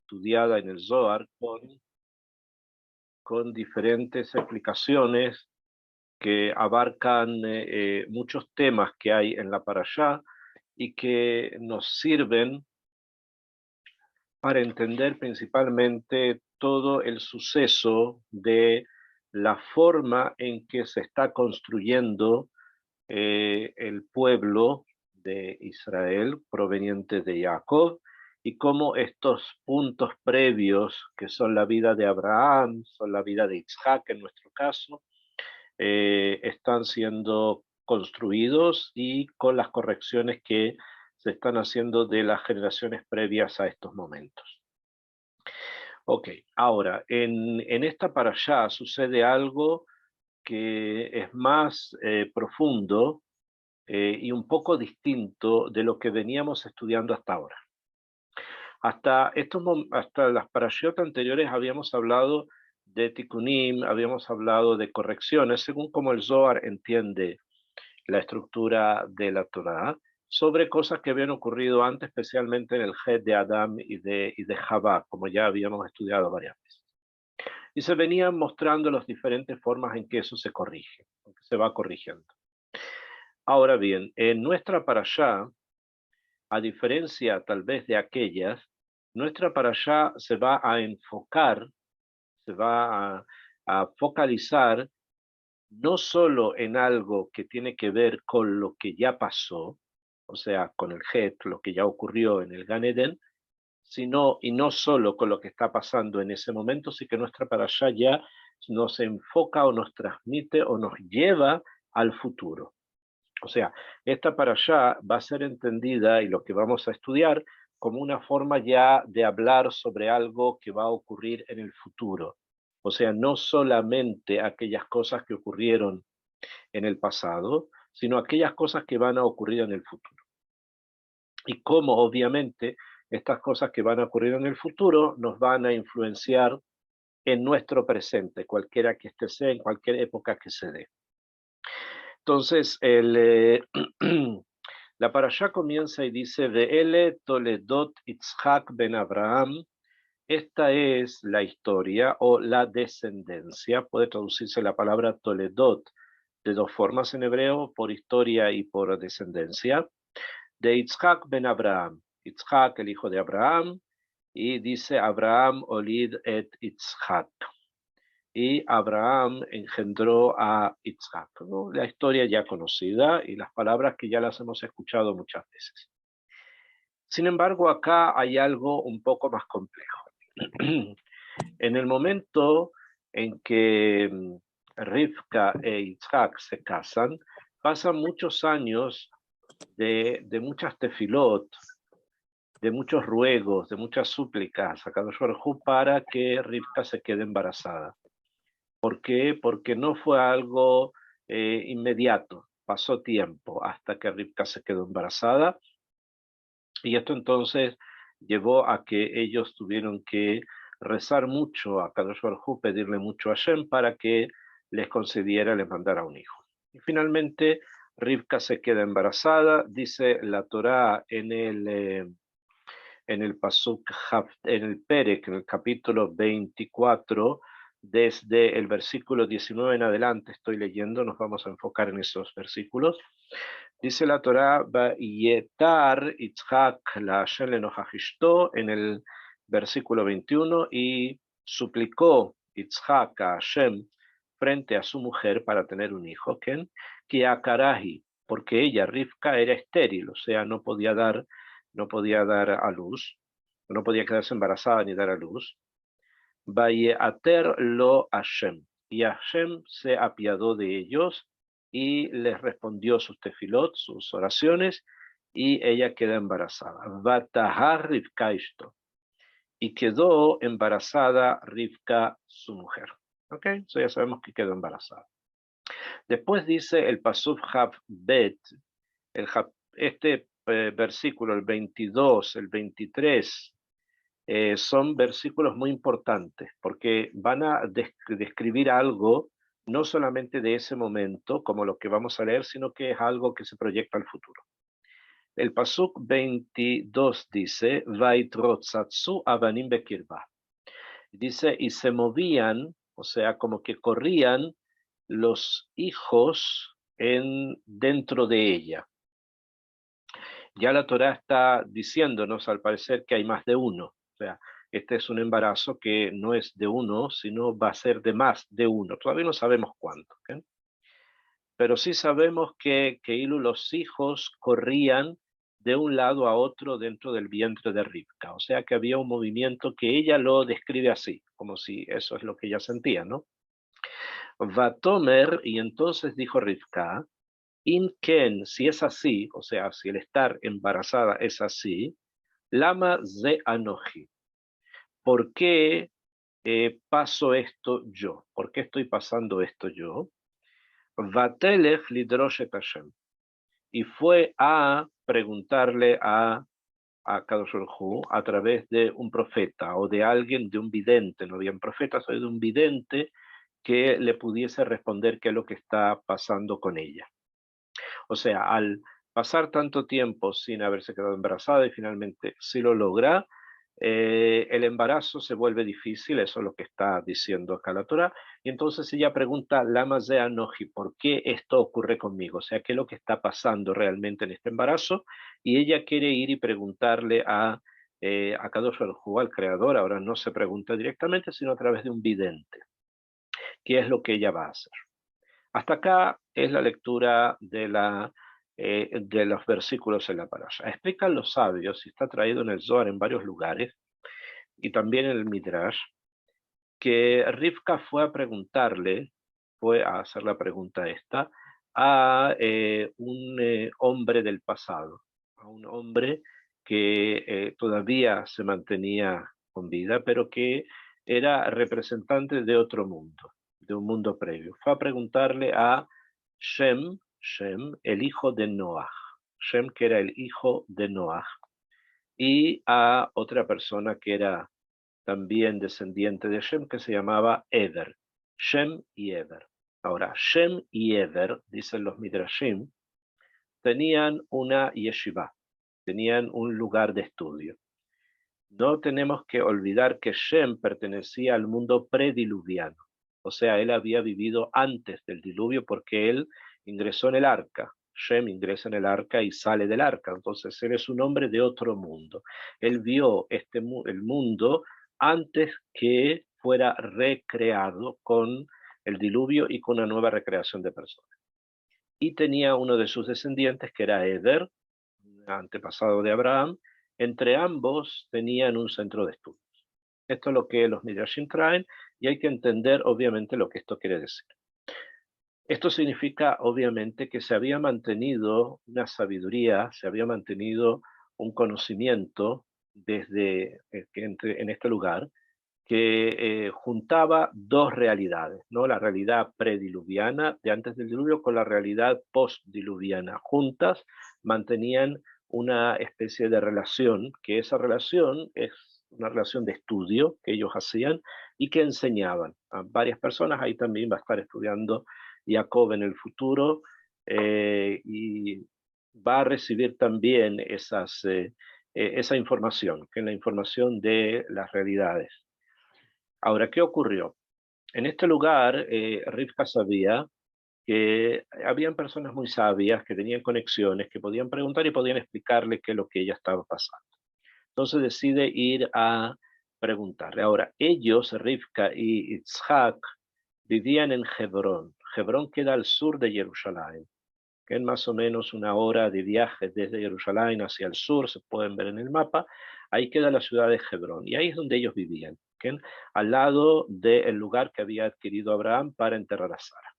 Estudiada en el Zohar con diferentes explicaciones que abarcan muchos temas que hay en la Parashá y que nos sirven para entender principalmente todo el suceso de la forma en que se está construyendo el pueblo de Israel proveniente de Jacob y cómo estos puntos previos, que son la vida de Abraham, son la vida de Isaac en nuestro caso, están siendo construidos y con las correcciones que se están haciendo de las generaciones previas a estos momentos. Ok, ahora, en esta parashá sucede algo que es más profundo y un poco distinto de lo que veníamos estudiando hasta ahora. Hasta las parashot anteriores habíamos hablado de tikkunim, habíamos hablado de correcciones, según como el Zohar entiende la estructura de la Torá, sobre cosas que habían ocurrido antes, especialmente en el Het de Adán y de Javá, como ya habíamos estudiado varias veces. Y se venían mostrando las diferentes formas en que eso se corrige, en que se va corrigiendo. Ahora bien, en nuestra parashá, a diferencia tal vez de aquellas, nuestra parashá se va a enfocar, se va a focalizar no solo en algo que tiene que ver con lo que ya pasó, o sea, con el Het, lo que ya ocurrió en el Gan Eden, sino, y no solo con lo que está pasando en ese momento, sino que nuestra parashá ya nos enfoca o nos transmite o nos lleva al futuro. O sea, esta parashá va a ser entendida y lo que vamos a estudiar como una forma ya de hablar sobre algo que va a ocurrir en el futuro. O sea, no solamente aquellas cosas que ocurrieron en el pasado, sino aquellas cosas que van a ocurrir en el futuro. Y cómo obviamente estas cosas que van a ocurrir en el futuro nos van a influenciar en nuestro presente, cualquiera que este sea, en cualquier época que se dé. Entonces, la parashá comienza y dice, Ve'ele Toledot Itzhak ben Abraham. Esta es la historia o la descendencia, puede traducirse la palabra Toledot de dos formas en hebreo, por historia y por descendencia, de Itzhak ben Abraham. Itzhak, el hijo de Abraham, y dice Abraham olid et Itzhak. Y Abraham engendró a Itzhak, ¿no? La historia ya conocida y las palabras que ya las hemos escuchado muchas veces. Sin embargo, acá hay algo un poco más complejo. En el momento en que Rivka e Itzhak se casan, pasan muchos años de muchas tefilot, de muchos ruegos, de muchas súplicas a Kadosh Baruj Hu para que Rivka se quede embarazada. ¿Por qué? Porque no fue algo inmediato, pasó tiempo hasta que Rivka se quedó embarazada y esto entonces llevó a que ellos tuvieron que rezar mucho a Kadosh Baruj Hu, pedirle mucho a Hashem para que les concediera, les mandara un hijo. Y finalmente Rivka se queda embarazada, dice la Torá en el Pasuk, en el Perek, en el capítulo 24, desde el versículo 19 en adelante estoy leyendo, nos vamos a enfocar en esos versículos. Dice la Torá, Yetar Itzhak la Hashem lenojajishto, en el versículo 21, y suplicó Itzhak a Hashem frente a su mujer para tener un hijo, que Akarahi, porque ella, Rivka, era estéril, o sea, no podía dar a luz, no podía quedarse embarazada ni dar a luz. Vayeater lo Hashem, y Hashem se apiadó de ellos y les respondió sus tefilot, sus oraciones, y ella queda embarazada. Vatahar Rivka ishto, y quedó embarazada Rivka, su mujer. ¿Ok? So ya sabemos que quedó embarazada. Después dice el Pasuk Hav Bet, este versículo, el 22, el 23, son versículos muy importantes porque van a describir algo no solamente de ese momento, como lo que vamos a leer, sino que es algo que se proyecta al futuro. El Pasuk 22 dice, Vaitrotzatsu avanim bekirba. Dice, y se movían, o sea, como que corrían los hijos dentro de ella. Ya la Torá está diciéndonos, al parecer, que hay más de uno. O sea, este es un embarazo que no es de uno, sino va a ser de más de uno. Todavía no sabemos cuánto. ¿Okay? Pero sí sabemos que los hijos corrían de un lado a otro dentro del vientre de Rivka. O sea que había un movimiento que ella lo describe así, como si eso es lo que ella sentía, ¿no? Vatomer, y entonces dijo Rivka, In ken, si es así, o sea, si el estar embarazada es así, lama ze anoji. ¿Por qué paso esto yo? ¿Por qué estoy pasando esto yo? Vatelech lidrosh et Hashem. Y fue a preguntarle a Kadosh Baruj Hu a través de un profeta o de alguien, de un vidente, no habían profetas, sino de un vidente que le pudiese responder qué es lo que está pasando con ella. O sea, al pasar tanto tiempo sin haberse quedado embarazada y finalmente sí lo logra, el embarazo se vuelve difícil, eso es lo que está diciendo acá la Torah, y entonces ella pregunta, Lama ze anoji, ¿por qué esto ocurre conmigo? O sea, ¿qué es lo que está pasando realmente en este embarazo? Y ella quiere ir y preguntarle a Kadosh Baruj Hu, al creador, ahora no se pregunta directamente, sino a través de un vidente, qué es lo que ella va a hacer. Hasta acá es la lectura de los versículos en la parasha. Explican los sabios, y está traído en el Zohar en varios lugares, y también en el Midrash, que Rivka fue a hacer la pregunta esta, a un hombre del pasado, a un hombre que todavía se mantenía con vida, pero que era representante de otro mundo, de un mundo previo. Fue a preguntarle a Shem, el hijo de Noah, Shem que era el hijo de Noah, y a otra persona que era también descendiente de Shem, que se llamaba Eber. Shem y Eber. Ahora, Shem y Eber, dicen los Midrashim, tenían una yeshiva, tenían un lugar de estudio. No tenemos que olvidar que Shem pertenecía al mundo prediluviano, o sea, él había vivido antes del diluvio porque él ingresó en el arca. Shem ingresa en el arca y sale del arca, entonces él es un hombre de otro mundo. Él vio el mundo antes que fuera recreado con el diluvio y con una nueva recreación de personas. Y tenía uno de sus descendientes que era Eder, antepasado de Abraham. Entre ambos tenían un centro de estudios. Esto es lo que los Midrashim traen y hay que entender obviamente lo que esto quiere decir. Esto significa obviamente que se había mantenido una sabiduría, se había mantenido un conocimiento desde en este lugar que juntaba dos realidades, ¿no? La realidad prediluviana de antes del diluvio con la realidad postdiluviana. Juntas mantenían una especie de relación, que esa relación es una relación de estudio que ellos hacían y que enseñaban a varias personas. Ahí también va a estar estudiando Jacob en el futuro y va a recibir también esa información, que es la información de las realidades. Ahora, ¿qué ocurrió? En este lugar, Rivka sabía que habían personas muy sabias que tenían conexiones, que podían preguntar y podían explicarle qué es lo que ella estaba pasando. Entonces decide ir a preguntarle. Ahora, ellos, Rivka y Itzhak, vivían en Hebrón. Hebrón queda al sur de Jerusalén, que es más o menos una hora de viaje desde Jerusalén hacia el sur, se pueden ver en el mapa. Ahí queda la ciudad de Hebrón, y ahí es donde ellos vivían, ¿okay? Al lado del lugar que había adquirido Abraham para enterrar a Sara.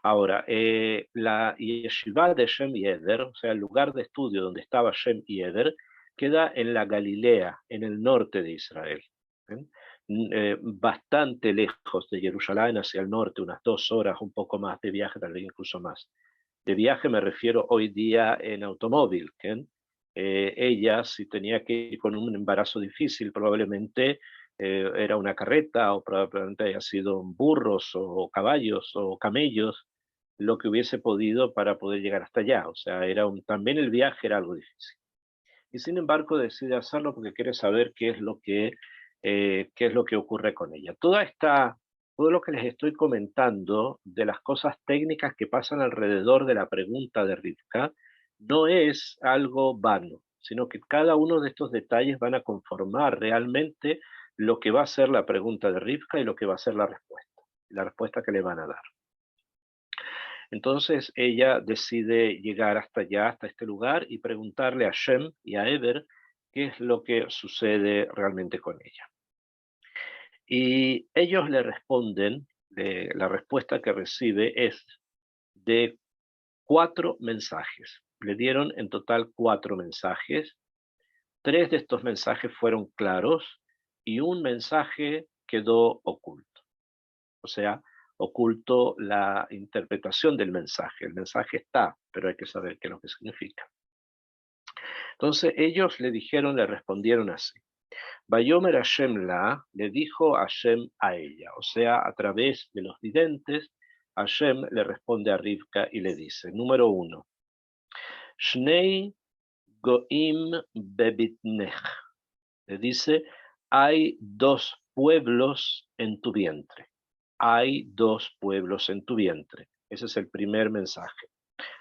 Ahora, la yeshiva de Shem y Eder, o sea, el lugar de estudio donde estaba Shem y Eder, queda en la Galilea, en el norte de Israel. Bastante lejos de Jerusalén hacia el norte, unas 2 horas, un poco más de viaje, tal vez incluso más. De viaje me refiero hoy día en automóvil, ella, si tenía que ir con un embarazo difícil, probablemente era una carreta o probablemente haya sido burros o caballos o camellos, lo que hubiese podido para poder llegar hasta allá. O sea, también el viaje era algo difícil. Y sin embargo decide hacerlo porque quiere saber qué es lo que ocurre con ella. Todo lo que les estoy comentando de las cosas técnicas que pasan alrededor de la pregunta de Rivka no es algo vano, sino que cada uno de estos detalles van a conformar realmente lo que va a ser la pregunta de Rivka y lo que va a ser la respuesta que le van a dar. Entonces ella decide llegar hasta allá, hasta este lugar, y preguntarle a Shem y a Eber qué es lo que sucede realmente con ella. Y ellos le responden, la respuesta que recibe es de 4 mensajes. Le dieron en total 4 mensajes. 3 de estos mensajes fueron claros y un mensaje quedó oculto. O sea, oculto la interpretación del mensaje. El mensaje está, pero hay que saber qué es lo que significa. Entonces ellos le respondieron así. Vayomer Hashem la, le dijo Hashem a ella, o sea, a través de los videntes, Hashem le responde a Rivka y le dice, número 1, Shnei goim bebitnech, le dice, hay 2 pueblos en tu vientre. Hay 2 pueblos en tu vientre. Ese es el primer mensaje.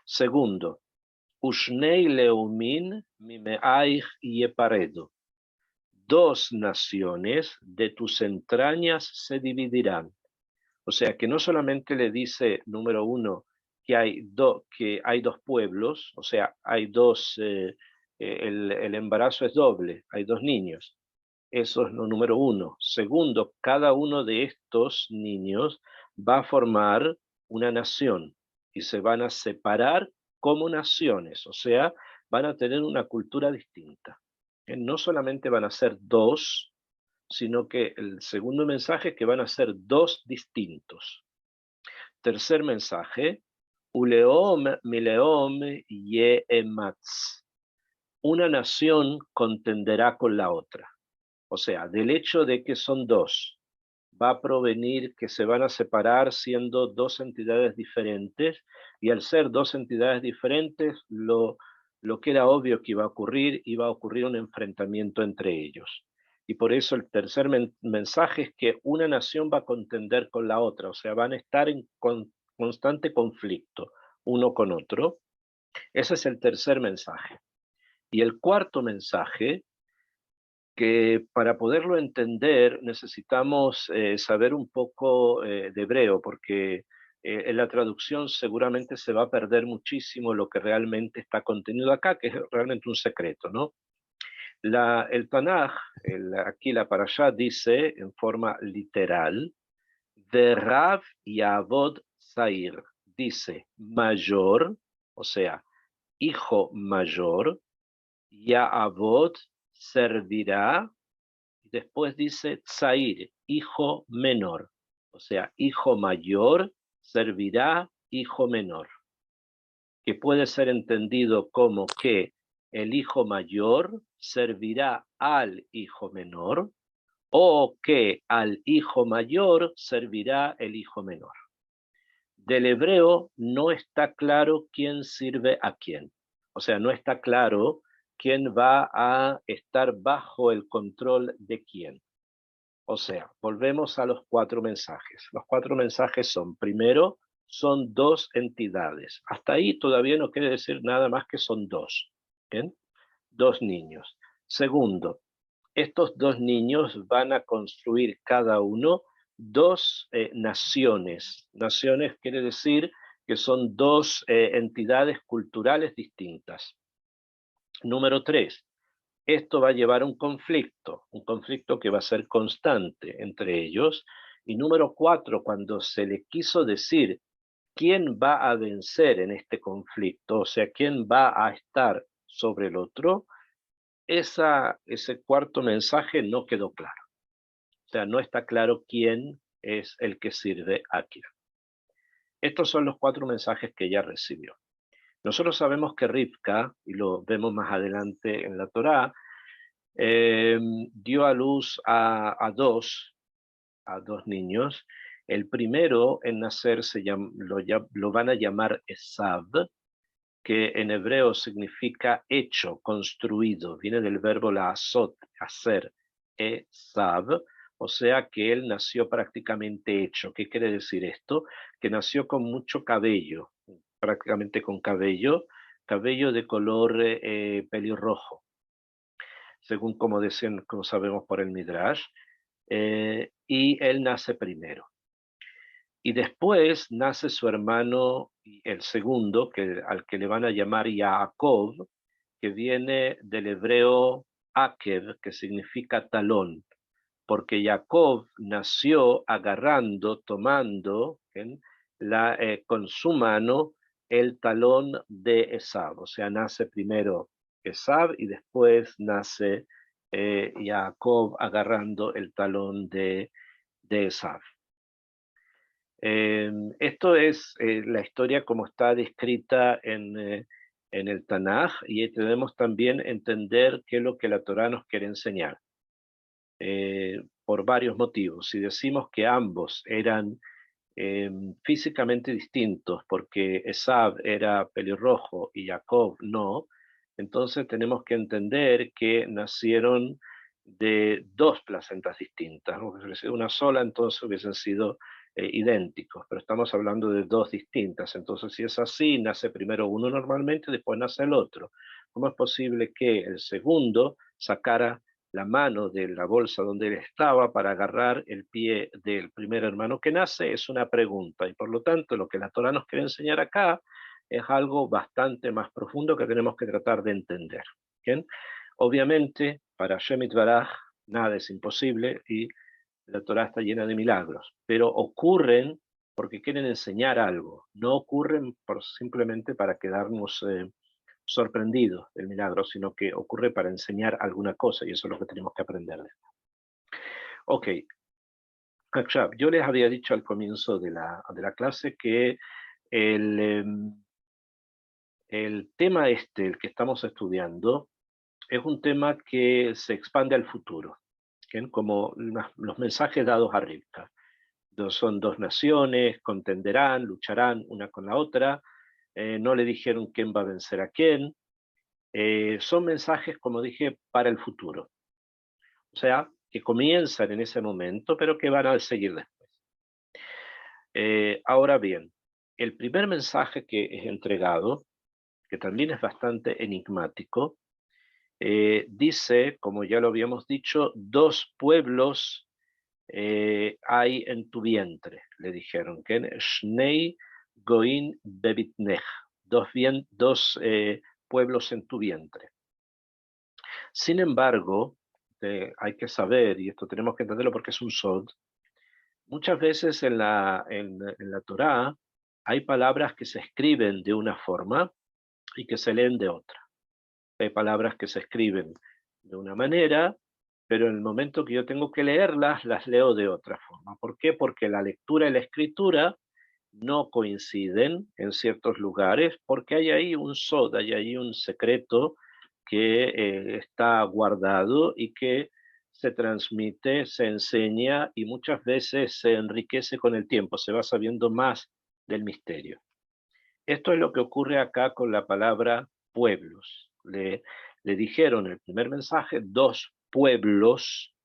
Segundo, Ushnei leumin mimeaich yeparedo. 2 naciones de tus entrañas se dividirán. O sea que no solamente le dice, número 1, que hay 2 pueblos, o sea, hay 2, el embarazo es doble, hay 2 niños. Eso es lo número 1. Segundo, cada uno de estos niños va a formar una nación y se van a separar como naciones, o sea, van a tener una cultura distinta. No solamente van a ser 2, sino que el segundo mensaje es que van a ser 2 distintos. Tercer mensaje, Uleom mileom ye ematz. Una nación contenderá con la otra. O sea, del hecho de que son 2, va a provenir que se van a separar siendo 2 entidades diferentes, y al ser 2 entidades diferentes, lo que era obvio que iba a ocurrir un enfrentamiento entre ellos. Y por eso el tercer mensaje es que una nación va a contender con la otra, o sea, van a estar en constante conflicto uno con otro. Ese es el tercer mensaje. Y el cuarto mensaje, que para poderlo entender necesitamos saber un poco de hebreo, porque en la traducción seguramente se va a perder muchísimo lo que realmente está contenido acá, que es realmente un secreto, ¿no? El Tanaj, aquí la Parashá dice en forma literal, de Rav Yavod Zair, dice mayor, o sea, hijo mayor, Yaavod servirá. Después dice Tzair, hijo menor. O sea, hijo mayor servirá hijo menor. Que puede ser entendido como que el hijo mayor servirá al hijo menor o que al hijo mayor servirá el hijo menor. Del hebreo no está claro quién sirve a quién. O sea, no está claro quién va a estar bajo el control de quién. O sea, volvemos a los 4 mensajes. Los 4 mensajes son, primero, son 2 entidades. Hasta ahí todavía no quiere decir nada más que son 2. ¿Bien? 2 niños. Segundo, estos 2 niños van a construir cada uno 2 naciones. Naciones quiere decir que son 2 entidades culturales distintas. Número 3, esto va a llevar a un conflicto que va a ser constante entre ellos. Y número 4, cuando se le quiso decir quién va a vencer en este conflicto, o sea, quién va a estar sobre el otro, ese cuarto mensaje no quedó claro. O sea, no está claro quién es el que sirve a quién. Estos son los 4 mensajes que ella recibió. Nosotros sabemos que Rivka, y lo vemos más adelante en la Torá, dio a luz a dos niños. El primero en nacer lo van a llamar Esav, que en hebreo significa hecho, construido, viene del verbo la asot, hacer, Esav, o sea que él nació prácticamente hecho. ¿Qué quiere decir esto? Que nació con mucho cabello, prácticamente con cabello de color pelirrojo, según como decían, como sabemos por el Midrash, y él nace primero. Y después nace su hermano, el segundo, al que le van a llamar Yaakov, que viene del hebreo Akev, que significa talón, porque Jacob nació agarrando, tomando con su mano el talón de Esav, o sea, nace primero Esav y después nace Jacob agarrando el talón de Esav. Esto es la historia como está descrita en el Tanaj, y debemos también entender qué es lo que la Torá nos quiere enseñar, por varios motivos. Si decimos que ambos eran físicamente distintos, porque Esav era pelirrojo y Jacob no, entonces tenemos que entender que nacieron de dos placentas distintas, ¿no? Si hubiese sido una sola, entonces hubiesen sido idénticos, pero estamos hablando de dos distintas. Entonces, si es así, nace primero uno normalmente, después nace el otro. ¿Cómo es posible que el segundo sacara la mano de la bolsa donde él estaba para agarrar el pie del primer hermano que nace? Es una pregunta, y por lo tanto lo que la Torah nos quiere enseñar acá es algo bastante más profundo que tenemos que tratar de entender. ¿Bien? Obviamente, para Shemit Baraj nada es imposible y la Torah está llena de milagros, pero ocurren porque quieren enseñar algo, no ocurren simplemente para quedarnos sorprendidos del milagro, sino que ocurre para enseñar alguna cosa, y eso es lo que tenemos que aprender. Ok, yo les había dicho al comienzo de la clase que el, el tema el que estamos estudiando, es un tema que se expande al futuro, ¿bien? Como los mensajes dados a Rivka. Son dos naciones, contenderán, lucharán una con la otra, no le dijeron quién va a vencer a quién. Son mensajes, como dije, para el futuro. O sea, que comienzan en ese momento, pero que van a seguir después. Ahora bien, el primer mensaje que es entregado, que también es bastante enigmático, dice, como ya lo habíamos dicho, dos pueblos hay en tu vientre, le dijeron, que Shnei Goin Bebitnech, dos pueblos en tu vientre. Sin embargo, hay que saber, y esto tenemos que entenderlo porque es un sod, muchas veces en la Torá hay palabras que se escriben de una forma y que se leen de otra. Hay palabras que se escriben de una manera, pero en el momento que yo tengo que leerlas, las leo de otra forma. ¿Por qué? Porque la lectura y la escritura no coinciden en ciertos lugares, porque hay ahí un sod, hay ahí un secreto que está guardado y que se transmite, se enseña y muchas veces se enriquece con el tiempo, se va sabiendo más del misterio. Esto es lo que ocurre acá con la palabra pueblos. Le dijeron en el primer mensaje, dos pueblos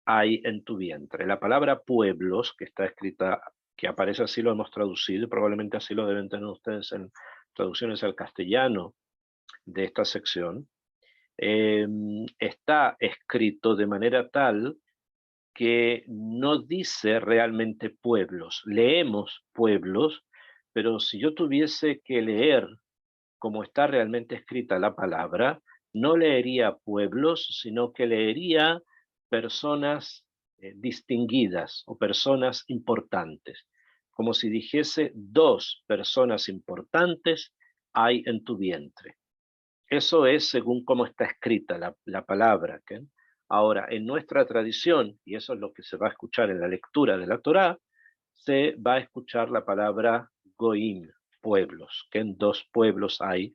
hay en tu vientre. La palabra pueblos, que está escrita, que aparece así, lo hemos traducido, y probablemente así lo deben tener ustedes en traducciones al castellano de esta sección, está escrito de manera tal que no dice realmente pueblos. Leemos pueblos, pero si yo tuviese que leer como está realmente escrita la palabra, no leería pueblos, sino que leería personas distinguidas o personas importantes, como si dijese dos personas importantes hay en tu vientre. Eso es según cómo está escrita la palabra. ¿Okay? Ahora, en nuestra tradición, y eso es lo que se va a escuchar en la lectura de la Torá, se va a escuchar la palabra goim, pueblos, que en dos pueblos hay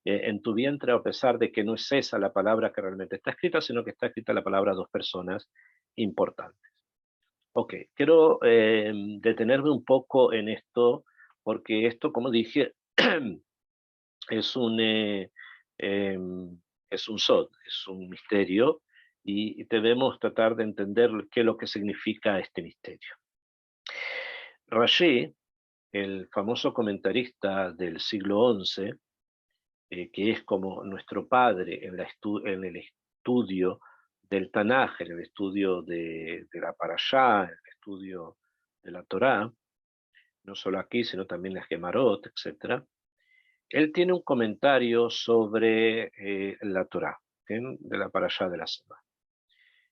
en tu vientre, a pesar de que no es esa la palabra que realmente está escrita, sino que está escrita la palabra dos personas importantes. Ok, quiero detenerme un poco en esto, porque esto, como dije, es es un sod, es un misterio, y debemos tratar de entender qué es lo que significa este misterio. Rashi, el famoso comentarista del siglo XI, que es como nuestro padre en el estudio del Tanaj, en el estudio de la Parashá, en el estudio de la Torá, no solo aquí, sino también las Gemarot, etc. Él tiene un comentario sobre la Torá, de la Parashá de la Semana.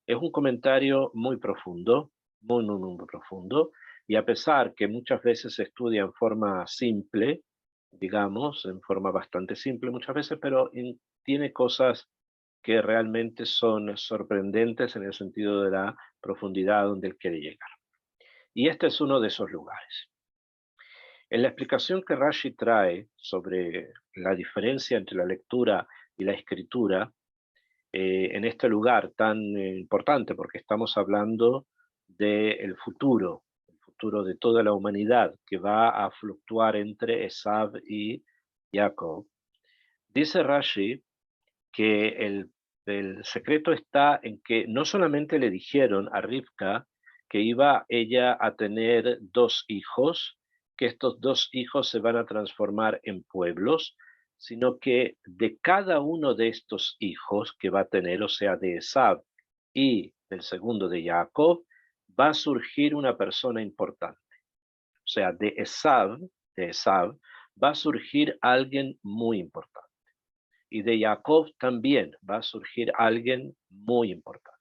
Es un comentario muy profundo, muy profundo, y a pesar que muchas veces se estudia en forma simple, digamos, en forma bastante simple muchas veces, pero tiene cosas que realmente son sorprendentes en el sentido de la profundidad donde él quiere llegar. Y este es uno de esos lugares. En la explicación que Rashi trae sobre la diferencia entre la lectura y la escritura, en este lugar tan importante, porque estamos hablando del futuro, el futuro de toda la humanidad que va a fluctuar entre Esav y Jacob. Dice Rashi que el secreto está en que no solamente le dijeron a Rivka que iba ella a tener dos hijos, que estos dos hijos se van a transformar en pueblos, sino que de cada uno de estos hijos que va a tener, o sea, de Esav y del segundo de Jacob, va a surgir una persona importante. O sea, de Esav va a surgir alguien muy importante. Y de Jacob también va a surgir alguien muy importante.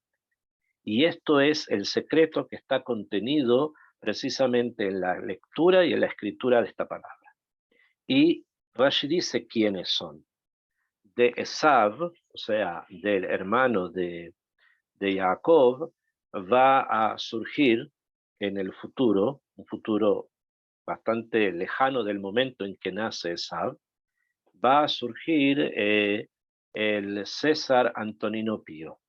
Y esto es el secreto que está contenido precisamente en la lectura y en la escritura de esta palabra. Y Rashi dice quiénes son. De Esav, o sea, del hermano de Jacob, va a surgir en el futuro, un futuro bastante lejano del momento en que nace Esav, va a surgir el César Antonino Pío,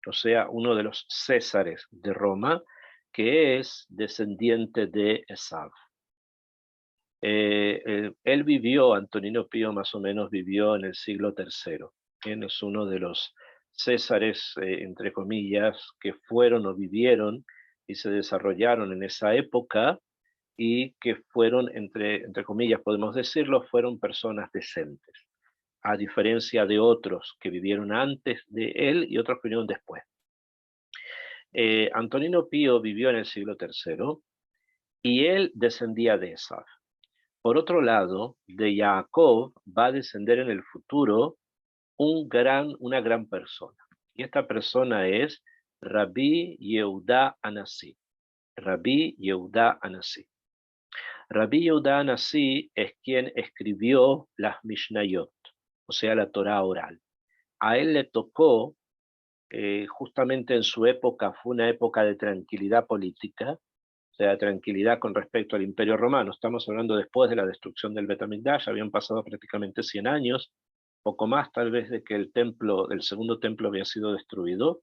o sea, uno de los Césares de Roma, que es descendiente de Esav. Él vivió, Antonino Pío más o menos vivió en el siglo III. Él es uno de los Césares, entre comillas, que fueron o vivieron y se desarrollaron en esa época y que fueron, entre comillas, podemos decirlo, fueron personas decentes, a diferencia de otros que vivieron antes de él y otros que vinieron después. Antonino Pío vivió en el siglo III y él descendía de Esav. Por otro lado, de Jacob va a descender en el futuro una gran persona. Y esta persona es Rabbi Yehuda Anasi. Rabbi Yehuda Anasi. Rabbi Yehuda Anasi es quien escribió las Mishnayot, o sea, la Torá oral. A él le tocó, justamente en su época, fue una época de tranquilidad política, o sea, tranquilidad con respecto al Imperio Romano. Estamos hablando después de la destrucción del Bet HaMikdash, habían pasado prácticamente 100 años, poco más tal vez de que el segundo templo había sido destruido,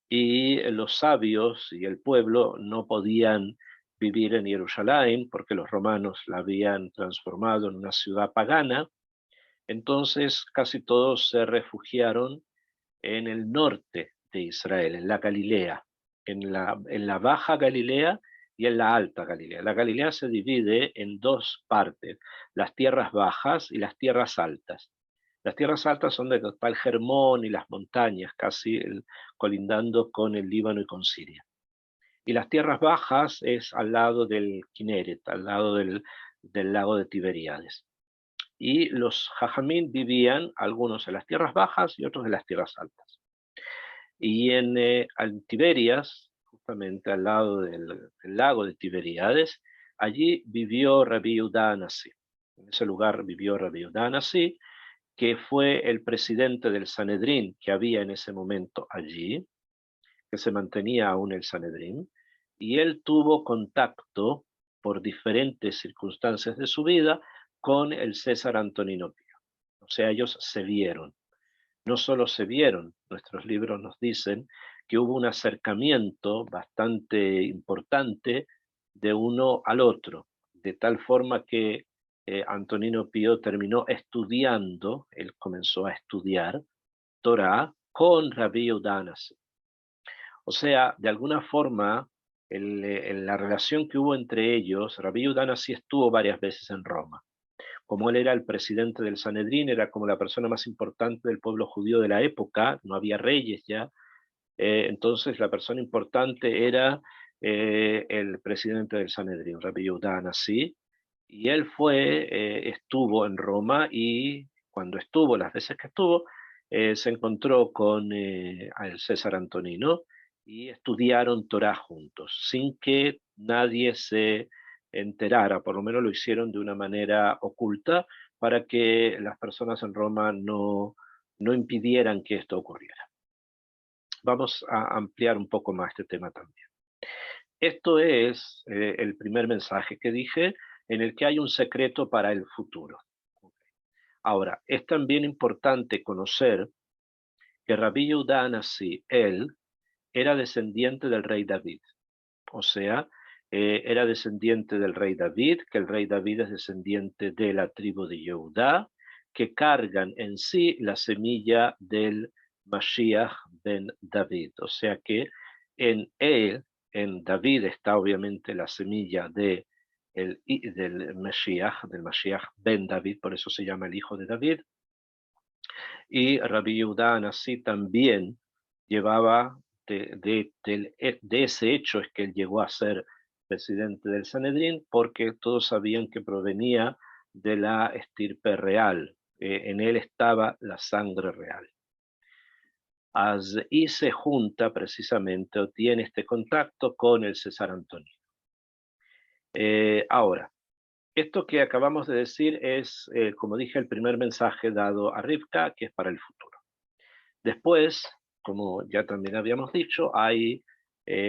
y los sabios y el pueblo no podían vivir en Jerusalén porque los romanos la habían transformado en una ciudad pagana. Entonces casi todos se refugiaron en el norte de Israel, en la Galilea, en la Baja Galilea y en la Alta Galilea. La Galilea se divide en dos partes, las tierras bajas y las tierras altas. Las tierras altas son de total Hermón y las montañas, casi colindando con el Líbano y con Siria. Y las tierras bajas es al lado del Kineret, al lado del lago de Tiberíades. Y los Jajamín vivían, algunos en las tierras bajas y otros en las tierras altas. Y en Tiberias, justamente al lado del lago de Tiberíades, allí vivió Rabbi Yehuda Anasi. En ese lugar vivió Rabbi Yehuda Anasi, que fue el presidente del Sanedrín que había en ese momento allí, que se mantenía aún el Sanedrín, y él tuvo contacto por diferentes circunstancias de su vida con el César Antonino Pío. O sea, ellos se vieron. No solo se vieron, nuestros libros nos dicen que hubo un acercamiento bastante importante de uno al otro, de tal forma que Antonino Pío terminó estudiando, él comenzó a estudiar Torah con Rabbi Yehuda Hanasi. O sea, de alguna forma, en la relación que hubo entre ellos, Rabbi Yehuda Hanasi estuvo varias veces en Roma. Como él era el presidente del Sanedrín, era como la persona más importante del pueblo judío de la época, no había reyes ya, entonces la persona importante era el presidente del Sanedrín, Rabbi Yehuda Hanasi, y él estuvo en Roma y cuando estuvo, las veces que estuvo, se encontró con el César Antonino y estudiaron Torah juntos, sin que nadie se enterara, por lo menos lo hicieron de una manera oculta para que las personas en Roma no impidieran que esto ocurriera. Vamos a ampliar un poco más este tema también. Esto es el primer mensaje que dije, en el que hay un secreto para el futuro. Ahora, es también importante conocer que Rabbi Yehuda Hanasi, él, era descendiente del rey David. O sea, era descendiente del rey David, que el rey David es descendiente de la tribu de Yehudá, que cargan en sí la semilla del Mashiach ben David. O sea que en él, en David, está obviamente la semilla del Mashiach ben David, por eso se llama el hijo de David. Y Rabbi Yehuda Hanasi también llevaba de ese hecho es que él llegó a ser presidente del Sanedrín, porque todos sabían que provenía de la estirpe real, en él estaba la sangre real. Y se junta precisamente o tiene este contacto con el César Antonino. Ahora, esto que acabamos de decir es, como dije, el primer mensaje dado a Rivka, que es para el futuro. Después, como ya también habíamos dicho, hay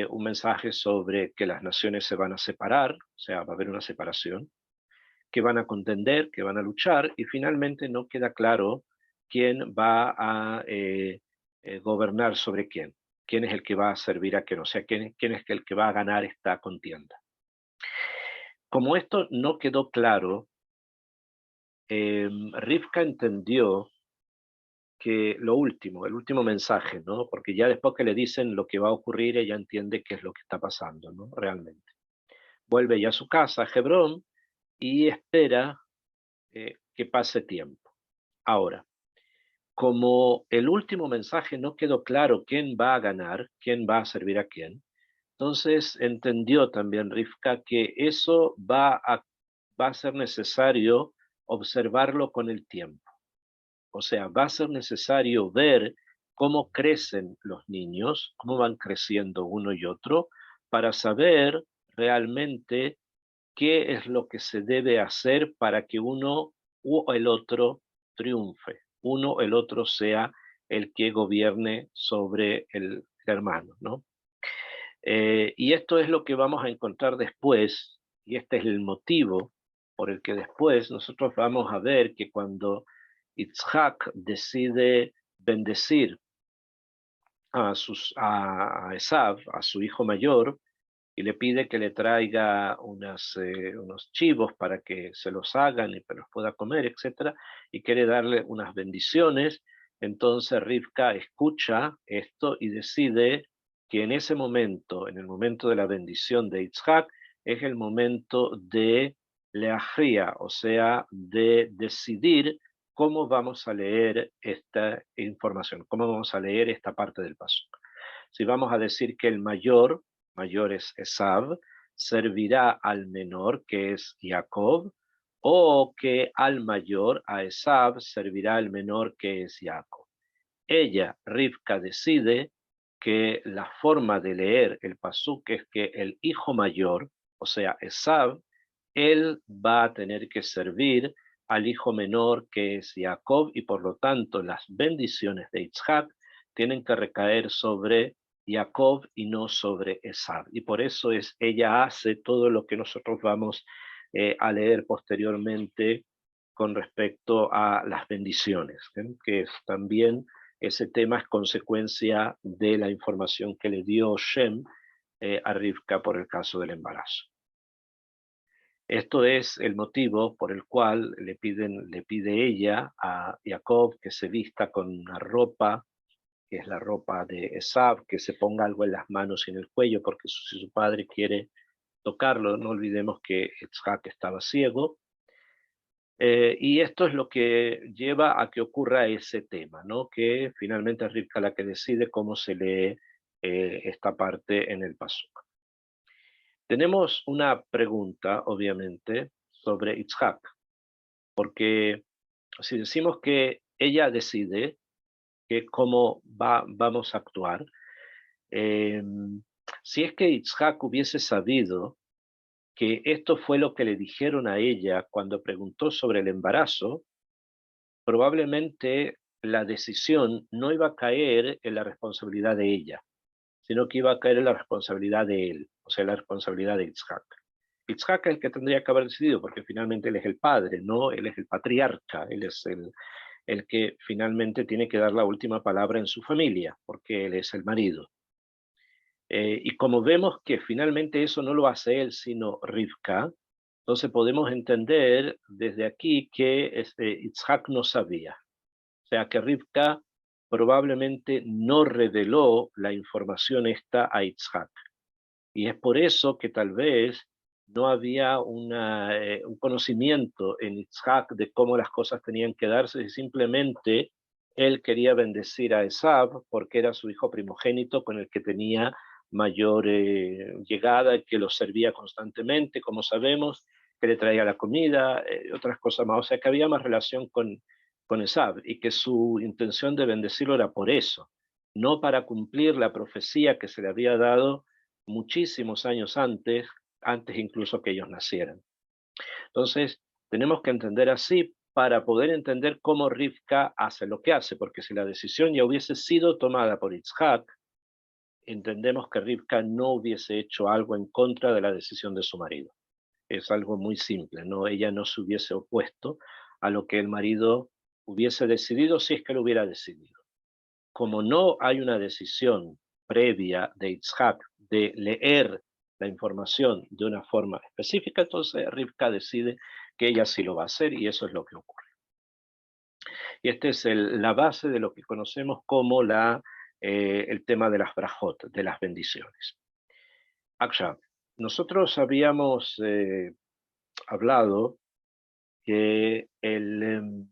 un mensaje sobre que las naciones se van a separar, o sea, va a haber una separación, que van a contender, que van a luchar, y finalmente no queda claro quién va a gobernar sobre quién es el que va a servir a quién, o sea, quién es el que va a ganar esta contienda. Como esto no quedó claro, Rivka entendió que el último mensaje, ¿no? Porque ya después que le dicen lo que va a ocurrir, ella entiende qué es lo que está pasando, ¿no? Realmente. Vuelve ya a su casa, a Hebrón, y espera que pase tiempo. Ahora, como el último mensaje no quedó claro quién va a ganar, quién va a servir a quién, entonces entendió también Rivka que eso va a ser necesario observarlo con el tiempo. O sea, va a ser necesario ver cómo crecen los niños, cómo van creciendo uno y otro, para saber realmente qué es lo que se debe hacer para que uno o el otro triunfe, uno o el otro sea el que gobierne sobre el hermano, ¿no? Y esto es lo que vamos a encontrar después, y este es el motivo por el que después nosotros vamos a ver que cuando Yitzhak decide bendecir a Esav, a su hijo mayor, y le pide que le traiga unos chivos para que se los hagan y que los pueda comer, etc., y quiere darle unas bendiciones, entonces Rivka escucha esto y decide que en ese momento, en el momento de la bendición de Yitzhak, es el momento de leajría, o sea, de decidir cómo vamos a leer esta información, cómo vamos a leer esta parte del paso. Si vamos a decir que el mayor es Esav, servirá al menor, que es Jacob, o que al mayor, a Esav, servirá al menor, que es Jacob. Ella, Rivka, decide que la forma de leer el pasuk es que el hijo mayor, o sea, Esav, él va a tener que servir al hijo menor, que es Jacob, y por lo tanto las bendiciones de Yitzhak tienen que recaer sobre Jacob y no sobre Esav. Y por eso ella hace todo lo que nosotros vamos a leer posteriormente con respecto a las bendiciones, que también ese tema es consecuencia de la información que le dio Shem a Rivka por el caso del embarazo. Esto es el motivo por el cual le pide ella a Jacob que se vista con una ropa, que es la ropa de Esav, que se ponga algo en las manos y en el cuello, porque si su padre quiere tocarlo, no olvidemos que Yitzhak estaba ciego, y esto es lo que lleva a que ocurra ese tema, ¿no? Que finalmente es Rivka la que decide cómo se lee esta parte en el pasuk. Tenemos una pregunta, obviamente, sobre Yitzhak, porque si decimos que ella decide que cómo vamos a actuar, eh, si es que Yitzhak hubiese sabido que esto fue lo que le dijeron a ella cuando preguntó sobre el embarazo, probablemente la decisión no iba a caer en la responsabilidad de ella, sino que iba a caer en la responsabilidad de él, o sea, la responsabilidad de Yitzhak. Yitzhak es el que tendría que haber decidido, porque finalmente él es el padre, ¿no? Él es el patriarca, él es el que finalmente tiene que dar la última palabra en su familia, porque él es el marido. Y como vemos que finalmente eso no lo hace él, sino Rivka, entonces podemos entender desde aquí que Yitzhak no sabía. O sea que Rivka probablemente no reveló la información esta a Yitzhak. Y es por eso que tal vez no había un conocimiento en Yitzhak de cómo las cosas tenían que darse, y simplemente él quería bendecir a Esav porque era su hijo primogénito con el que tenía mayor llegada, que lo servía constantemente, como sabemos, que le traía la comida, otras cosas más. O sea que había más relación con Esav y que su intención de bendecirlo era por eso, no para cumplir la profecía que se le había dado muchísimos años antes incluso que ellos nacieran. Entonces, tenemos que entender así para poder entender cómo Rivka hace lo que hace, porque si la decisión ya hubiese sido tomada por Yitzhak, entendemos que Rivka no hubiese hecho algo en contra de la decisión de su marido. Es algo muy simple, ¿no? Ella no se hubiese opuesto a lo que el marido hubiese decidido si es que lo hubiera decidido. Como no hay una decisión previa de Yitzhak de leer la información de una forma específica, entonces Rivka decide que ella sí lo va a hacer y eso es lo que ocurre. Y esta es la base de lo que conocemos como el tema de las brajot, de las bendiciones. Aksha, nosotros habíamos hablado que el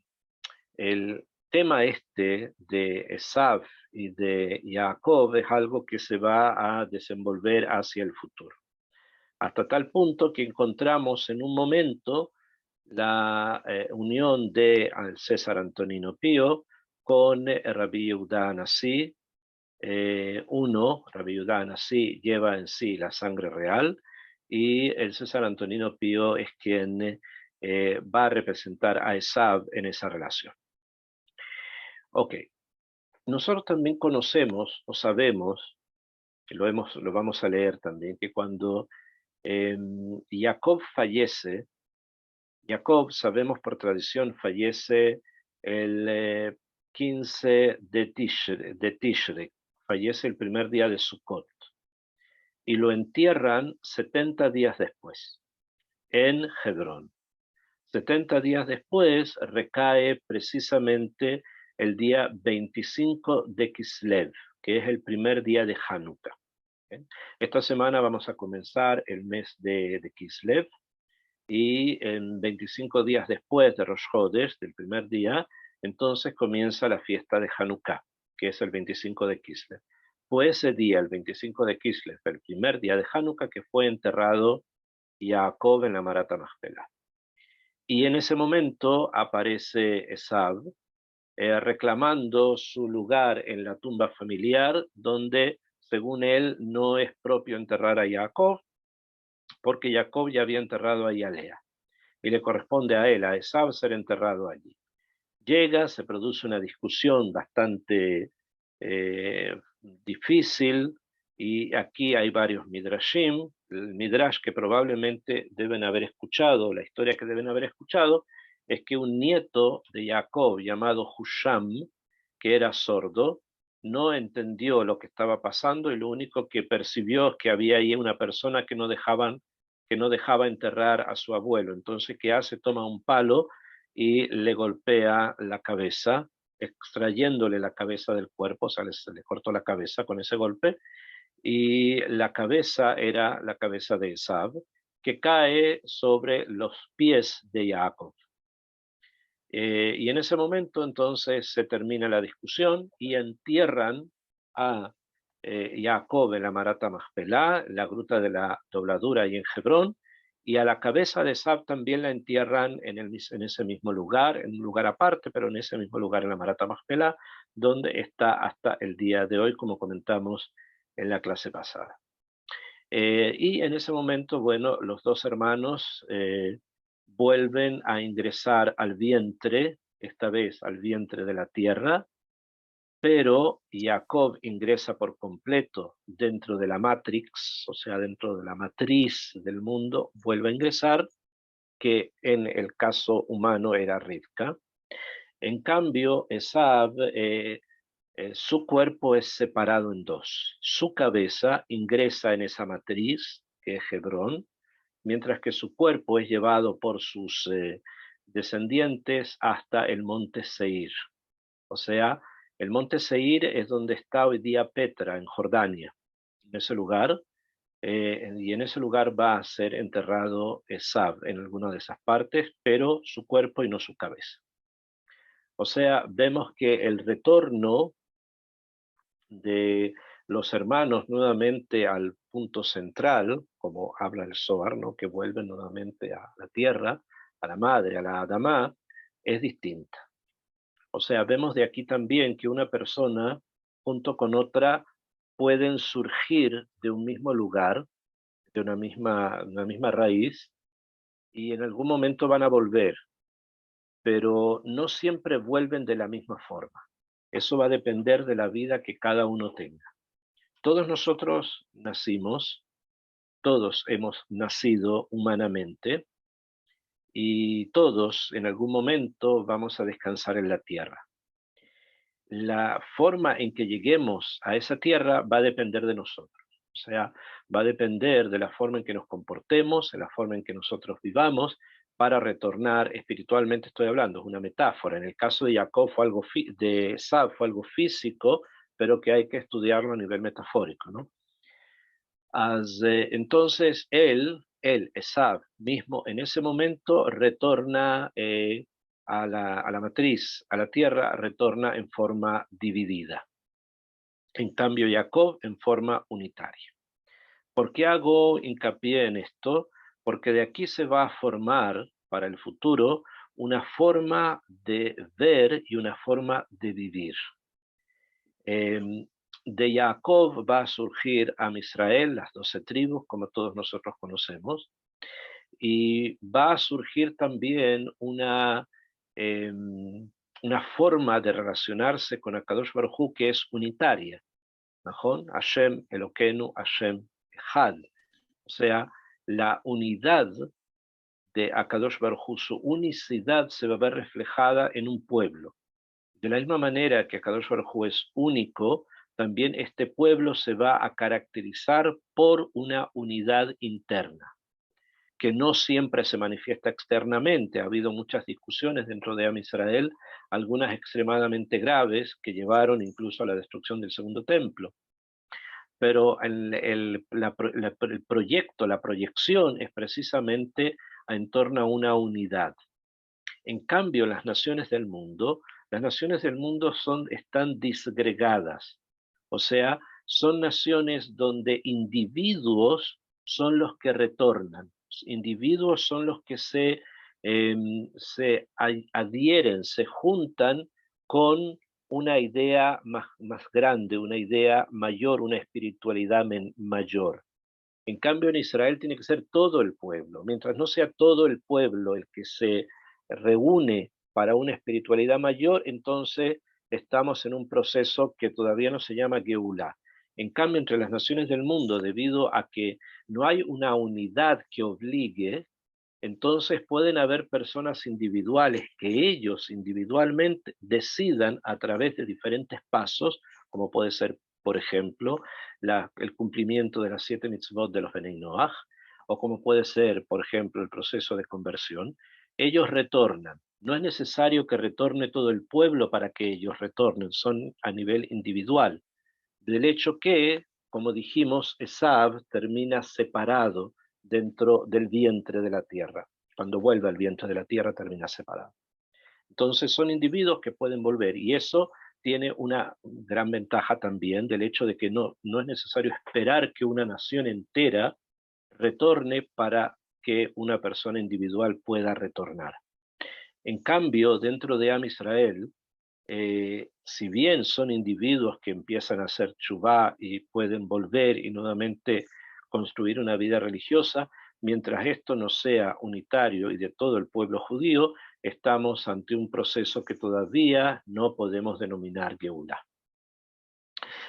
tema este de Esav y de Jacob es algo que se va a desenvolver hacia el futuro, hasta tal punto que encontramos en un momento la unión de César Antonino Pío con Rabbi Yehuda Anasí. Rabbi Yehuda Anasí lleva en sí la sangre real y el César Antonino Pío es quien va a representar a Esav en esa relación. Ok, nosotros también conocemos o sabemos, que lo vamos a leer también, que cuando Jacob fallece, Jacob, sabemos por tradición, fallece el 15 de Tishre, fallece el primer día de Sukkot, y lo entierran 70 días después, en Hebrón. 70 días después recae precisamente el día 25 de Kislev, que es el primer día de Hanukkah. Esta semana vamos a comenzar el mes de Kislev y en 25 días después de Rosh Hodesh, del primer día, entonces comienza la fiesta de Hanukkah, que es el 25 de Kislev. Fue ese día, el 25 de Kislev, el primer día de Hanukkah, que fue enterrado Jacob en la Marata Machpelah. Y en ese momento aparece Esav reclamando su lugar en la tumba familiar, donde, según él, no es propio enterrar a Jacob, porque Jacob ya había enterrado a Lea, y le corresponde a él, a Esav, ser enterrado allí. Llega, se produce una discusión bastante difícil, y aquí hay varios midrashim, el midrash que probablemente deben haber escuchado, la historia que deben haber escuchado, es que un nieto de Jacob llamado Husham, que era sordo, no entendió lo que estaba pasando y lo único que percibió es que había ahí una persona que no dejaba enterrar a su abuelo. Entonces, ¿qué hace? Toma un palo y le golpea la cabeza, extrayéndole la cabeza del cuerpo, o sea, se le cortó la cabeza con ese golpe, y la cabeza era la cabeza de Esab, que cae sobre los pies de Jacob. Y en ese momento entonces se termina la discusión y entierran a Jacob en la Marata Majpelá, la gruta de la dobladura y en Hebrón, y a la cabeza de Esab también la entierran en ese mismo lugar, en un lugar aparte, pero en ese mismo lugar en la Marata Majpelá, donde está hasta el día de hoy, como comentamos en la clase pasada. Y en ese momento, bueno, los dos hermanos vuelven a ingresar al vientre, esta vez al vientre de la tierra, pero Jacob ingresa por completo dentro de la matrix, o sea, dentro de la matriz del mundo, vuelve a ingresar, que en el caso humano era Rivka. En cambio, Esab, su cuerpo es separado en dos. Su cabeza ingresa en esa matriz, que es Hebrón, mientras que su cuerpo es llevado por sus descendientes hasta el monte Seir. O sea, el monte Seir es donde está hoy día Petra, en Jordania. En ese lugar, y en ese lugar va a ser enterrado Esab en alguna de esas partes, pero su cuerpo y no su cabeza. O sea, vemos que el retorno de los hermanos nuevamente al punto central, como habla el Zohar, ¿no? Que vuelven nuevamente a la tierra, a la madre, a la Adamá, es distinta. O sea, vemos de aquí también que una persona junto con otra pueden surgir de un mismo lugar, de una misma raíz, y en algún momento van a volver, pero no siempre vuelven de la misma forma. Eso va a depender de la vida que cada uno tenga. Todos nosotros nacimos, todos hemos nacido humanamente y todos en algún momento vamos a descansar en la tierra. La forma en que lleguemos a esa tierra va a depender de nosotros. O sea, va a depender de la forma en que nos comportemos, de la forma en que nosotros vivamos para retornar espiritualmente, estoy hablando, es una metáfora. En el caso de Jacob fue algo de Esab fue algo físico, pero que hay que estudiarlo a nivel metafórico, ¿no? Entonces Esab mismo, en ese momento retorna a la matriz, a la tierra, retorna en forma dividida. En cambio, Jacob en forma unitaria. ¿Por qué hago hincapié en esto? Porque de aquí se va a formar para el futuro una forma de ver y una forma de vivir. De Jacob va a surgir Am Israel, las 12 tribus, como todos nosotros conocemos, y va a surgir también una forma de relacionarse con Akadosh Baruj Hu que es unitaria. ¿Najón? Hashem Elokeinu, Hashem Echad. O sea, la unidad de Akadosh Baruj Hu, su unicidad se va a ver reflejada en un pueblo. De la misma manera que Akadosh Baruj Hu es único, también este pueblo se va a caracterizar por una unidad interna, que no siempre se manifiesta externamente. Ha habido muchas discusiones dentro de Am Israel, algunas extremadamente graves, que llevaron incluso a la destrucción del segundo templo. Pero el proyecto, la proyección es precisamente en torno a una unidad. En cambio, las naciones del mundo están disgregadas, o sea, son naciones donde individuos son los que retornan, individuos son los que se adhieren, se juntan con una idea más grande, una idea mayor, una espiritualidad mayor. En cambio, en Israel tiene que ser todo el pueblo. Mientras no sea todo el pueblo el que se reúne para una espiritualidad mayor, entonces estamos en un proceso que todavía no se llama Geulah. En cambio, entre las naciones del mundo, debido a que no hay una unidad que obligue, Entonces pueden haber personas individuales que ellos individualmente decidan a través de diferentes pasos, como puede ser, por ejemplo, el cumplimiento de las 7 mitzvot de los Benei Noach, o como puede ser, por ejemplo, el proceso de conversión. Ellos retornan. No es necesario que retorne todo el pueblo para que ellos retornen, son a nivel individual. Del hecho que, como dijimos, Esav termina separado dentro del vientre de la tierra. Cuando vuelve al vientre de la tierra termina separado. Entonces son individuos que pueden volver y eso tiene una gran ventaja también del hecho de que no es necesario esperar que una nación entera retorne para que una persona individual pueda retornar. En cambio, dentro de Am Israel, si bien son individuos que empiezan a hacer chubá y pueden volver y nuevamente construir una vida religiosa, mientras esto no sea unitario y de todo el pueblo judío, estamos ante un proceso que todavía no podemos denominar Geulah.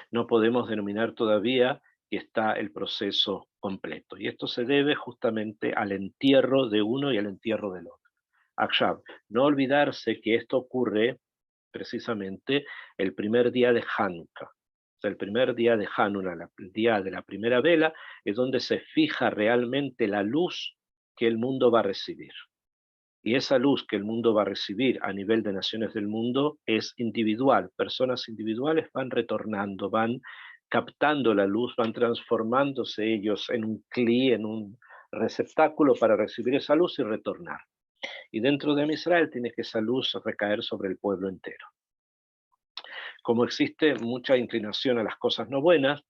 No podemos denominar todavía que está el proceso completo. Y esto se debe justamente al entierro de uno y al entierro del otro. Akshab, no olvidarse que esto ocurre precisamente el primer día de Hanukkah. O sea, el primer día de Hanukkah, el día de la primera vela, es donde se fija realmente la luz que el mundo va a recibir. Y esa luz que el mundo va a recibir a nivel de naciones del mundo es individual. Personas individuales van retornando, van captando la luz, van transformándose ellos en un cli, en un receptáculo para recibir esa luz y retornar. Y dentro de Israel tiene que esa luz recaer sobre el pueblo entero. Como existe mucha inclinación a las cosas no buenas,